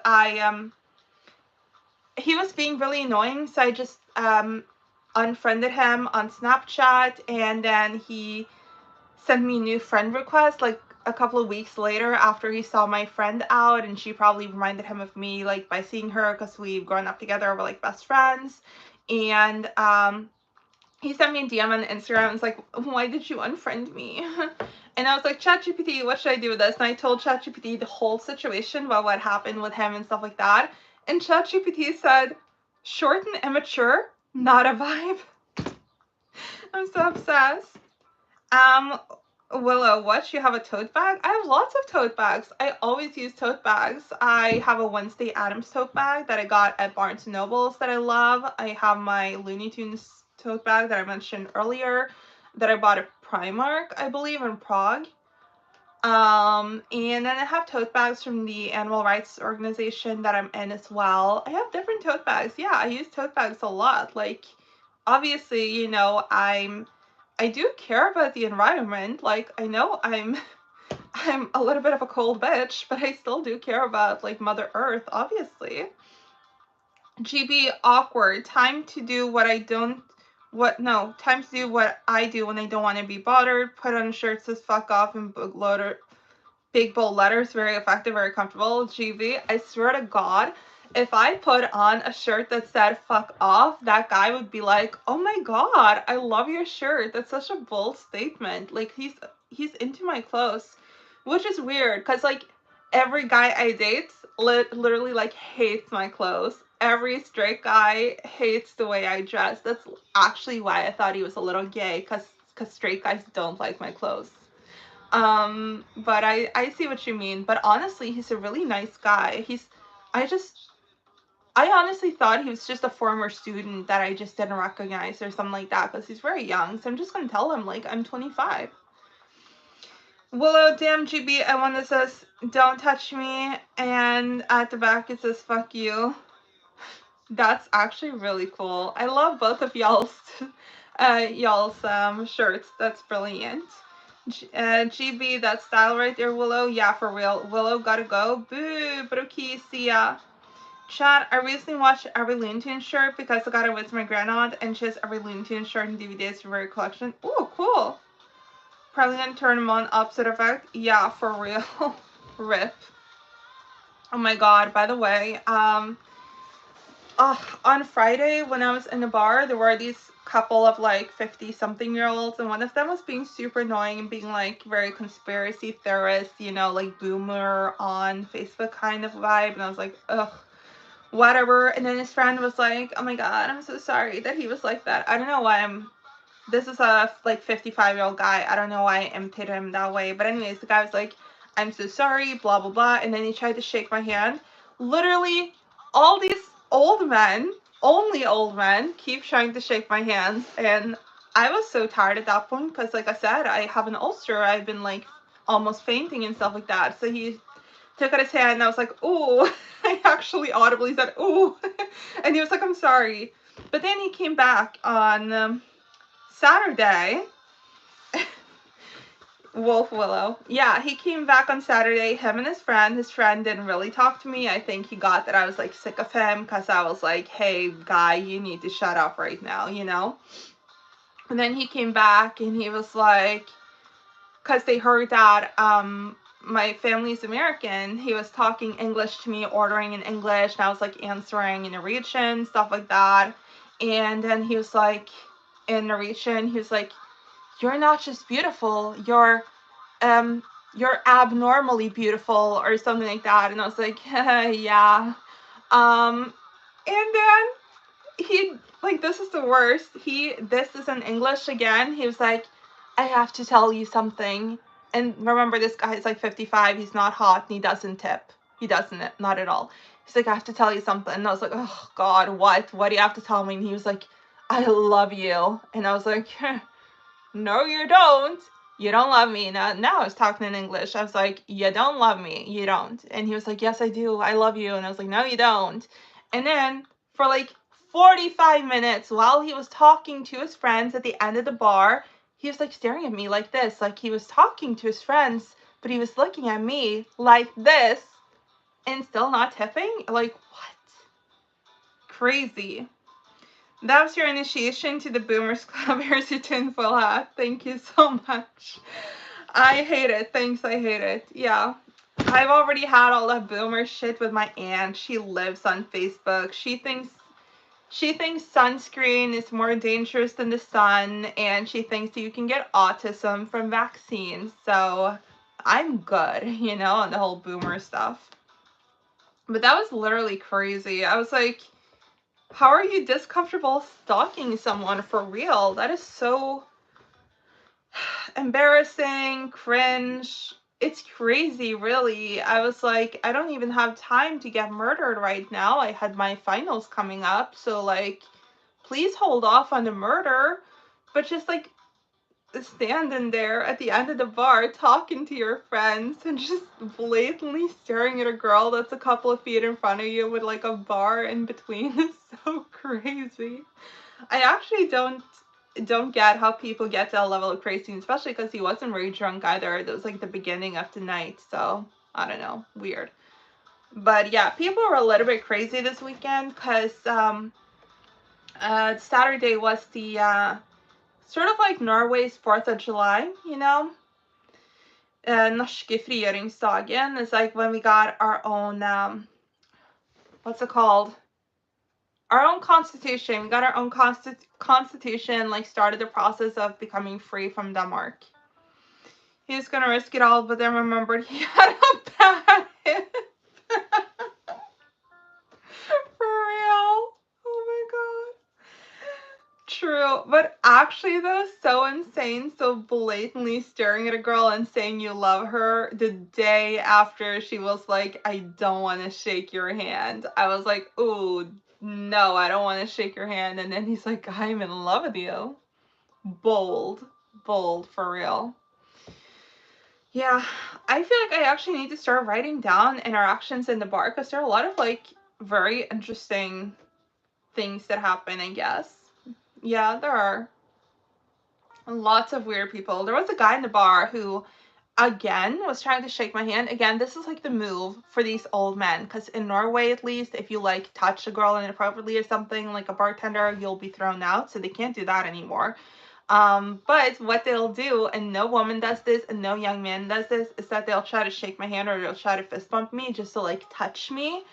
he was being really annoying, so I just unfriended him on Snapchat, and then he sent me a new friend request like a couple of weeks later after he saw my friend out, and she probably reminded him of me like by seeing her because we've grown up together, we're like best friends. And he sent me a DM on Instagram and was like, why did you unfriend me? And I was like, ChatGPT, what should I do with this? And I told ChatGPT the whole situation about what happened with him and stuff like that. And ChatGPT said, short and immature, not a vibe. I'm so obsessed. Um, Willow, what? You have a tote bag? I have lots of tote bags. I always use tote bags. I have a Wednesday Addams tote bag that I got at Barnes & Nobles that I love. I have my Looney Tunes tote bag that I mentioned earlier that I bought at Primark, I believe, in Prague. And then I have tote bags from the animal rights organization that I'm in as well. I have different tote bags. Yeah, I use tote bags a lot. Like, obviously, you know, I do care about the environment. Like, I know I'm a little bit of a cold bitch, but I still do care about like Mother Earth, obviously. GB awkward. Time to do what I don't time to do what I do when I don't want to be bothered. Put on a shirt says fuck off and big bold letters, very effective, very comfortable. GB, I swear to God, if I put on a shirt that said fuck off, that guy would be like, oh my God, I love your shirt. That's such a bold statement. Like he's into my clothes, which is weird because like every guy I date literally like hates my clothes. Every straight guy hates the way I dress. That's actually why I thought he was a little gay, because straight guys don't like my clothes. But I see what you mean. But honestly, he's a really nice guy. I just, I honestly thought he was just a former student that I just didn't recognize or something like that because he's very young. So I'm just gonna tell him like I'm 25. Willow, damn GB, I want to says don't touch me, and at the back it says fuck you. That's actually really cool. I love both of y'all's shirts. That's brilliant. GB, that style right there, Willow. Yeah, for real. Willow gotta go. Boo, Brookie, see ya. Chat, I recently watched every Looney Tunes shirt because I got it with my grandaunt, and she has every Looney Tunes shirt and DVDs for her collection. Ooh, cool. Probably gonna turn them on opposite effect. Yeah, for real. Rip. Oh my god, by the way, on Friday when I was in the bar, there were these couple of like 50-something-year-olds, and one of them was being super annoying and being like very conspiracy theorist, you know, like boomer on Facebook kind of vibe. And I was like, ugh, whatever. And then his friend was like, oh my god, I'm so sorry that he was like that. I don't know why this is a like 55-year-old guy. I don't know why I imitated him that way. But anyways, the guy was like, I'm so sorry, blah, blah, blah. And then he tried to shake my hand. Literally, all these old men, only old men, keep trying to shake my hands. And I was so tired at that point because, like I said, I have an ulcer. I've been like almost fainting and stuff like that. So he took out his hand and I was like, ooh. I actually audibly said, ooh. And he was like, I'm sorry. But then he came back on Saturday. Wolf Willow. Yeah, he came back on Saturday, him and his friend. His friend didn't really talk to me. I think he got that I was like sick of him because I was like, hey, guy, you need to shut up right now, you know? And then he came back and he was like, because they heard that my family's American, he was talking English to me, ordering in English, and I was like answering in Norwegian, stuff like that. And then he was like, in Norwegian, he was like, you're not just beautiful, you're abnormally beautiful or something like that. And I was like, yeah. And then he, like, this is the worst. This is in English again. He was like, I have to tell you something. And remember, this guy is like 55. He's not hot and he doesn't tip. He doesn't, not at all. He's like, I have to tell you something. And I was like, oh God, what? What do you have to tell me? And he was like, I love you. And I was like, no, you don't. You don't love me. Now I was talking in English. I was like, you don't love me. You don't. And he was like, yes, I do. I love you. And I was like, no, you don't. And then for like 45 minutes while he was talking to his friends at the end of the bar, he was like staring at me like this. Like he was talking to his friends, but he was looking at me like this and still not tipping. Like, what? Crazy. That was your initiation to the Boomers Club. Here's your tinfoil hat. Thank you so much. I hate it. Thanks, I hate it. Yeah. I've already had all that boomer shit with my aunt. She lives on Facebook. She thinks sunscreen is more dangerous than the sun, and she thinks you can get autism from vaccines. So I'm good, you know, on the whole boomer stuff. But that was literally crazy. I was like, how are you this comfortable stalking someone for real? That is so embarrassing, cringe. It's crazy, really. I was like, I don't even have time to get murdered right now. I had my finals coming up, so like, please hold off on the murder. But just like standing there at the end of the bar talking to your friends and just blatantly staring at a girl that's a couple of feet in front of you with like a bar in between is so crazy. I actually don't get how people get to that level of crazy, especially because he wasn't very drunk either. It was like the beginning of the night, so I don't know, weird. But yeah, people were a little bit crazy this weekend because Saturday was the sort of like Norway's 4th of July, you know? Norske frigjøringsdagen is like when we got our own, what's it called? Our own constitution. We got our own constitution, like started the process of becoming free from Denmark. He was gonna risk it all, but then remembered he had a bad hip. For real. Oh my god. True. But actually though, so insane, so blatantly staring at a girl and saying you love her the day after she was like, I don't want to shake your hand. I was like, ooh, no, I don't want to shake your hand. And then he's like, I'm in love with you. Bold. Bold, for real. Yeah, I feel like I actually need to start writing down interactions in the bar because there are a lot of like very interesting things that happen, I guess. Yeah, there are lots of weird people. There was a guy in the bar who, again, was trying to shake my hand. Again, this is like the move for these old men because in Norway, at least, if you like touch a girl inappropriately or something, like a bartender, you'll be thrown out. So they can't do that anymore. But what they'll do, and no woman does this and no young man does this, is that they'll try to shake my hand or they'll try to fist bump me just to like touch me.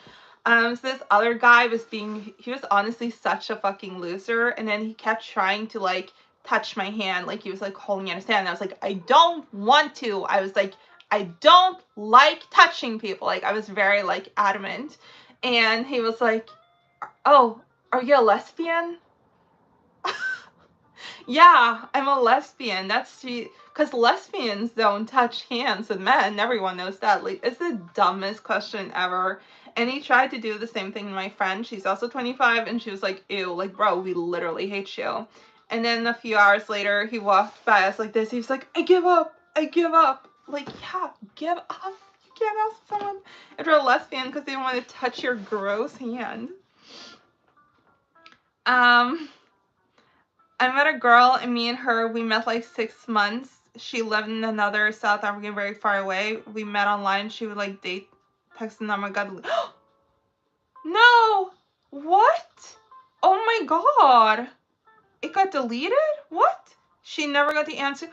So this other guy he was honestly such a fucking loser, and then he kept trying to like touch my hand, like he was like holding in his hand. And I was like, I don't want to. I was like, I don't like touching people. Like I was very like adamant. And he was like, oh, are you a lesbian? Yeah, I'm a lesbian. Because lesbians don't touch hands with men. Everyone knows that. Like, it's the dumbest question ever. And he tried to do the same thing to my friend. She's also 25, and she was like, ew, like, bro, we literally hate you. And then a few hours later, he walked by us like this. He was like, I give up. I give up. Like, yeah, give up. You can't ask someone if you're a lesbian because they don't want to touch your gross hand. Um, I met a girl, and me and her, we met like 6 months. She lived in another South Africa very far away. We met online. She would like date, text the number, got no! What? Oh my god! It got deleted? What? She never got the answer.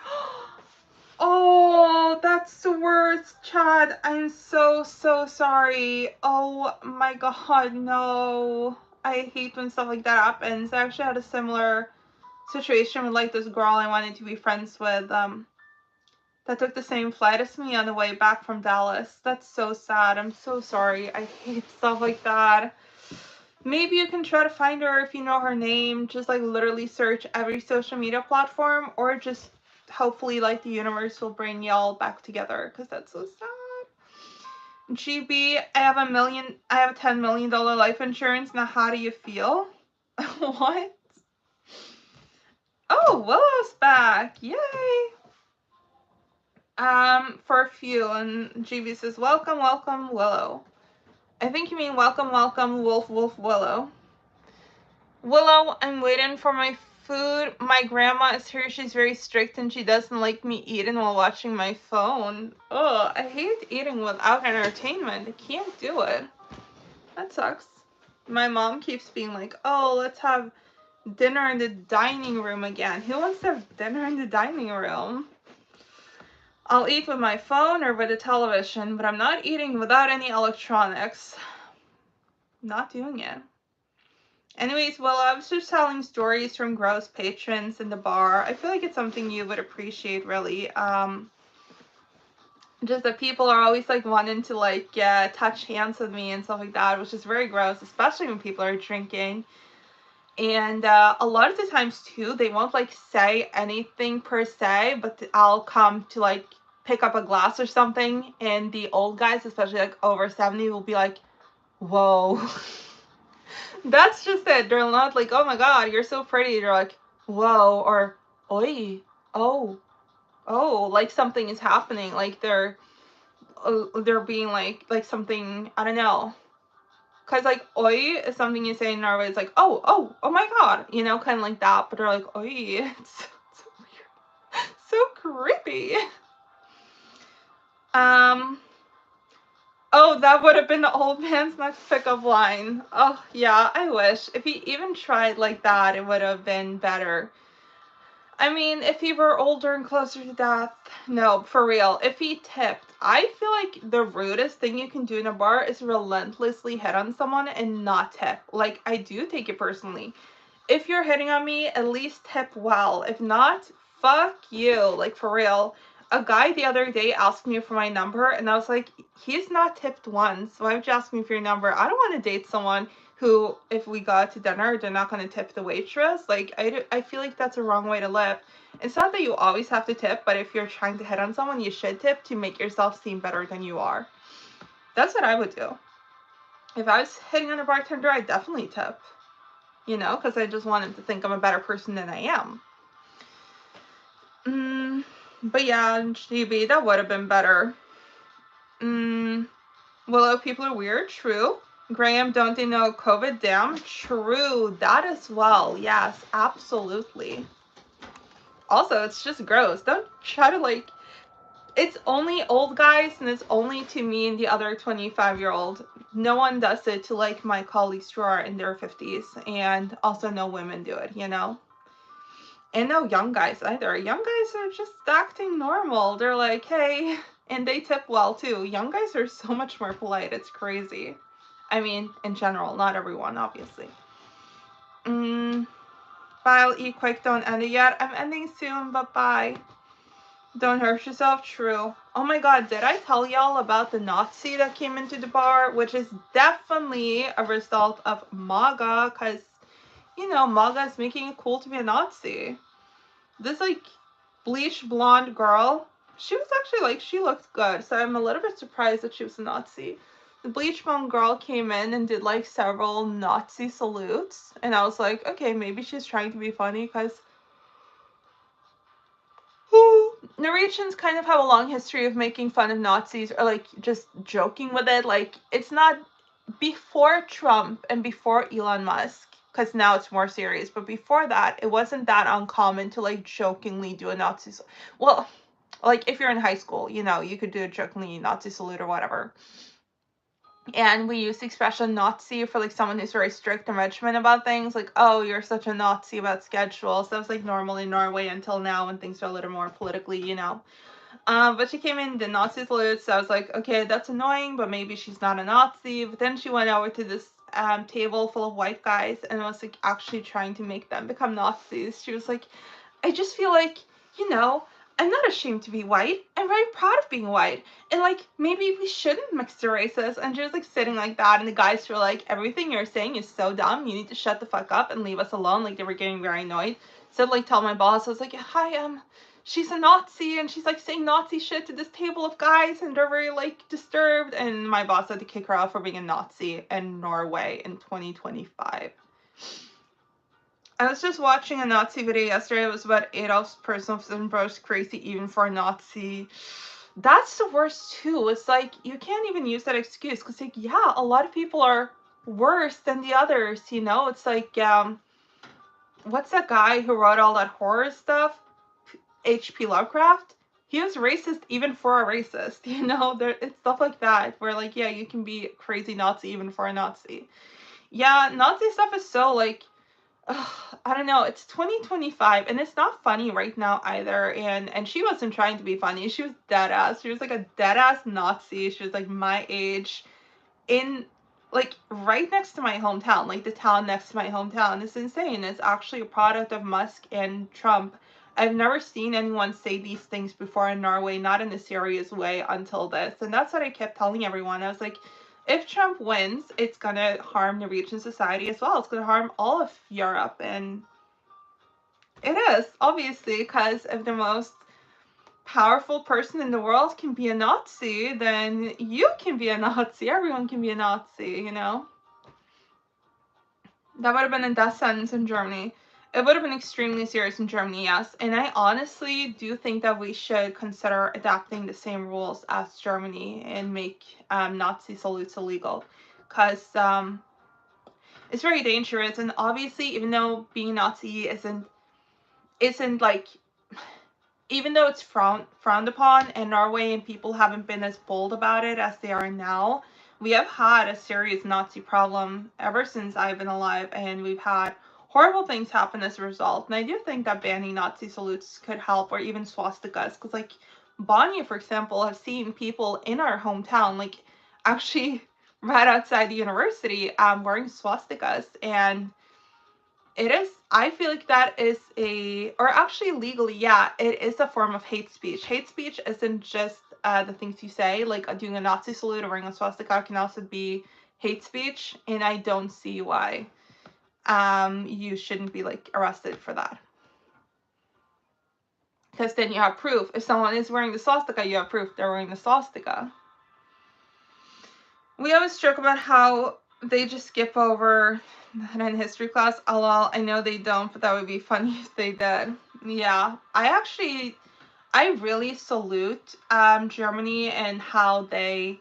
Oh, that's the worst, Chad. I'm so, so sorry. Oh my god, no. I hate when stuff like that happens. I actually had a similar situation with like this girl I wanted to be friends with, that took the same flight as me on the way back from Dallas. That's so sad. I'm so sorry. I hate stuff like that. Maybe you can try to find her if you know her name. Just like literally search every social media platform, or just hopefully like the universe will bring y'all back together, because that's so sad. GB, I have a $10 million life insurance. Now how do you feel? What? Oh, Willow's back. Yay. For a few, and GB says, welcome, welcome, Willow. I think you mean welcome, welcome, Wolf, Wolf, Willow. Willow, I'm waiting for my food. My grandma is here. She's very strict and she doesn't like me eating while watching my phone. Ugh, I hate eating without entertainment. I can't do it. That sucks. My mom keeps being like, oh, let's have dinner in the dining room again. Who wants to have dinner in the dining room? I'll eat with my phone or with the television, but I'm not eating without any electronics. Not doing it. Anyways, well, I was just telling stories from gross patrons in the bar. I feel like it's something you would appreciate, really. Just that people are always like wanting to like touch hands with me and stuff like that, which is very gross, especially when people are drinking. And a lot of the times too, they won't like say anything per se, but I'll come to like pick up a glass or something, and the old guys, especially like over 70, will be like, whoa. That's just it. They're not like, oh my god, you're so pretty. They're like, whoa, or oi, oh, like something is happening. Like they're being like something, I don't know. Cause like oi is something you say in Norway. It's like, oh my god, you know, kind of like that. But they're like, oi, it's so weird, so creepy. Um. Oh, that would have been the old man's next pickup line. Oh, yeah, I wish. If he even tried like that, it would have been better. I mean, if he were older and closer to death, no, for real. If he tipped, I feel like the rudest thing you can do in a bar is relentlessly hit on someone and not tip. Like, I do take it personally. If you're hitting on me, at least tip well. If not, fuck you. Like, for real. A guy the other day asked me for my number, and I was like, he's not tipped once. Why would you ask me for your number? I don't want to date someone who, if we go out to dinner, they're not going to tip the waitress. Like, I feel like that's a wrong way to live. It's not that you always have to tip, but if you're trying to hit on someone, you should tip to make yourself seem better than you are. That's what I would do. If I was hitting on a bartender, I'd definitely tip. You know, because I just want him to think I'm a better person than I am. But yeah, GB, that would have been better. Willow, people are weird. True. Graham, don't they know COVID? Damn. True. That as well. Yes, absolutely. Also, it's just gross. Don't try to like... It's only old guys, and it's only to me and the other 25-year-old. No one does it to like my colleagues who are in their 50s, and also no women do it, you know? And no young guys either. Young guys are just acting normal. They're like, hey, and they tip well too. Young guys are so much more polite. It's crazy. I mean, in general, not everyone, obviously. Bye, I'll eat quick. Don't end it yet. I'm ending soon, but bye. Don't hurt yourself. True. Oh my god, did I tell y'all about the Nazi that came into the bar? Which is definitely a result of MAGA, because, you know, MAGA is making it cool to be a Nazi. This, like, bleached blonde girl, she was actually, like, she looked good, so I'm a little bit surprised that she was a Nazi. The bleached blonde girl came in and did, like, several Nazi salutes, and I was like, okay, maybe she's trying to be funny, because Norwegians kind of have a long history of making fun of Nazis, or, like, just joking with it. Like, it's not... Before Trump and before Elon Musk, because now it's more serious. But before that, it wasn't that uncommon to like jokingly do a Nazi. Well, like if you're in high school, you know, you could do a jokingly Nazi salute or whatever. And we use the expression Nazi for like someone who's very strict and regimented about things, like, oh, you're such a Nazi about schedules. That was like normal in Norway until now when things are a little more politically, you know. But she came in, did Nazi salutes, so I was like, okay, that's annoying, but maybe she's not a Nazi. But then she went over to this table full of white guys and was like actually trying to make them become Nazis. She was like, I just feel like, you know, I'm not ashamed to be white. I'm very proud of being white. And like, maybe we shouldn't mix the races. And she was like sitting like that. And the guys were like, everything you're saying is so dumb. You need to shut the fuck up and leave us alone. Like, they were getting very annoyed. So like, tell my boss, I was like, hi, she's a Nazi and she's like saying Nazi shit to this table of guys and they're very like disturbed. And my boss had to kick her out for being a Nazi in Norway in 2025. I was just watching a Nazi video yesterday. It was about Adolf's personal syndrome's crazy even for a Nazi. That's the worst too. It's like you can't even use that excuse because like, yeah, a lot of people are worse than the others, you know? It's like what's that guy who wrote all that horror stuff? H.P. Lovecraft. He was racist even for a racist, you know? It's stuff like that where like, yeah, you can be a crazy Nazi even for a Nazi. Yeah, Nazi stuff is so like, I don't know, it's 2025 and it's not funny right now either. And she wasn't trying to be funny. She was dead ass. She was like a dead ass Nazi. She was like my age in like right next to my hometown, like the town next to my hometown. It's insane. It's actually a product of Musk and Trump. I've never seen anyone say these things before in Norway, not in a serious way until this. And that's what I kept telling everyone. I was like, if Trump wins, it's going to harm Norwegian society as well. It's going to harm all of Europe. And it is, obviously, because if the most powerful person in the world can be a Nazi, then you can be a Nazi. Everyone can be a Nazi, you know? That would have been a death sentence in Germany. It would have been extremely serious in Germany, yes. And I honestly do think that we should consider adapting the same rules as Germany and make Nazi salutes illegal. Because it's very dangerous. And obviously, even though being a Nazi isn't like, even though it's frowned upon in Norway and people haven't been as bold about it as they are now, we have had a serious Nazi problem ever since I've been alive, and we've had horrible things happen as a result. And I do think that banning Nazi salutes could help, or even swastikas, because like Bonnie, for example, have seen people in our hometown, like actually right outside the university, wearing swastikas, and it is, I feel like that is or actually legally, yeah, it is a form of hate speech. Hate speech isn't just the things you say, like doing a Nazi salute or wearing a swastika can also be hate speech, and I don't see why you shouldn't be like arrested for that. Because then you have proof. If someone is wearing the swastika, you have proof they're wearing the swastika. We always joke about how they just skip over that in history class. Oh, well, I know they don't, but that would be funny if they did. Yeah, I really salute Germany and how they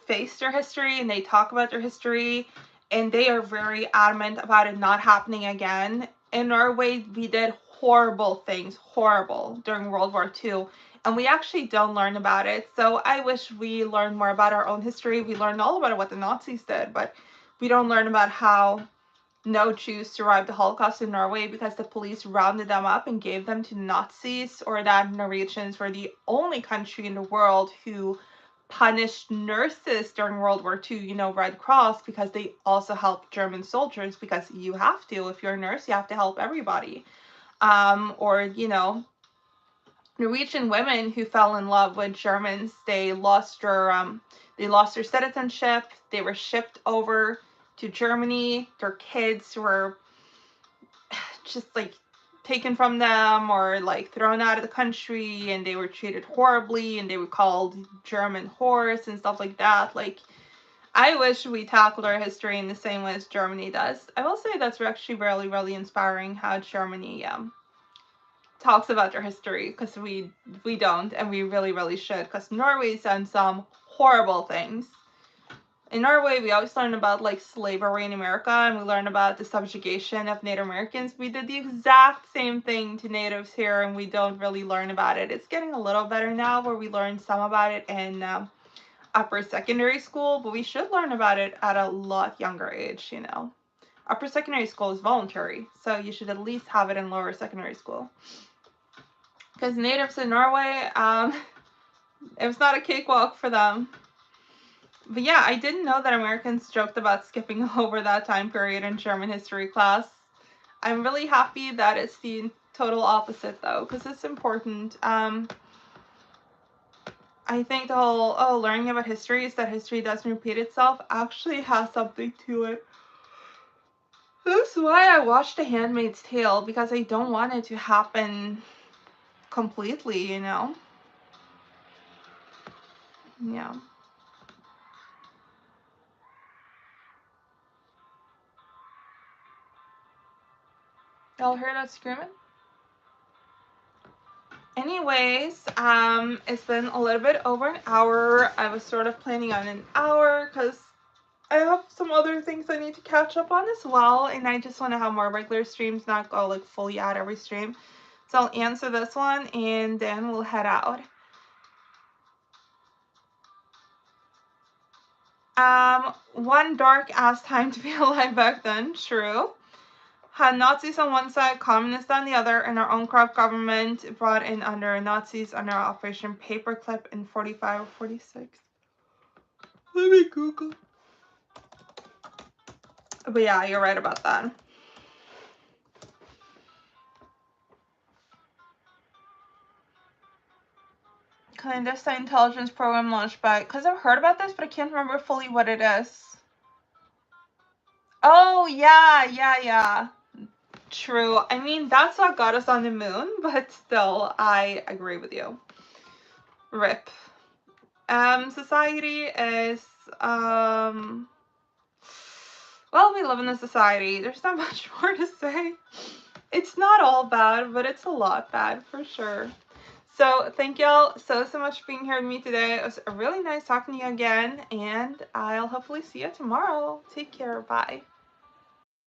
face their history and they talk about their history, and they are very adamant about it not happening again. In Norway, we did horrible things, horrible, during World War II, and we actually don't learn about it. So I wish we learned more about our own history. We learned all about what the Nazis did, but we don't learn about how no Jews survived the Holocaust in Norway because the police rounded them up and gave them to Nazis, or that Norwegians were the only country in the world who punished nurses during World War II, you know, Red Cross, because they also helped German soldiers, because you have to. If you're a nurse, you have to help everybody. Or, you know, Norwegian women who fell in love with Germans, they lost their citizenship, they were shipped over to Germany, their kids were just like taken from them or like thrown out of the country, and they were treated horribly, and they were called German horse and stuff like that. Like, I wish we tackled our history in the same way as Germany does. I will say that's actually really, really inspiring how Germany talks about their history, because we don't, and we really, really should, because Norway's done some horrible things. in Norway, we always learn about like slavery in America, and we learn about the subjugation of Native Americans. We did the exact same thing to natives here, and we don't really learn about it. It's getting a little better now, where we learn some about it in upper secondary school, but we should learn about it at a lot younger age, you know. Upper secondary school is voluntary, so you should at least have it in lower secondary school. Because natives in Norway, it was not a cakewalk for them. But yeah, I didn't know that Americans joked about skipping over that time period in German history class. I'm really happy that it's the total opposite, though, because it's important. I think the whole, learning about history is that history doesn't repeat itself actually has something to it. That's why I watched The Handmaid's Tale, because I don't want it to happen completely, you know? Yeah. Y'all hear that screaming? Anyways, it's been a little bit over an hour. I was sort of planning on an hour because I have some other things I need to catch up on as well, and I just want to have more regular streams, not go like fully out every stream. So I'll answer this one and then we'll head out. One dark ass time to be alive back then, true. Had Nazis on one side, communists on the other, and our own corrupt government brought in under Nazis under Operation Paperclip in 45 or 46. Let me Google. But yeah, you're right about that. Clandestine intelligence program launched by... Because I've heard about this, but I can't remember fully what it is. Oh, yeah. True. I mean, that's what got us on the moon, but still, I agree with you. RIP. Society is, well, we live in a society. There's not much more to say. It's not all bad, but it's a lot bad, for sure. So, thank y'all so much for being here with me today. It was really nice talking to you again, and I'll hopefully see you tomorrow. Take care. Bye.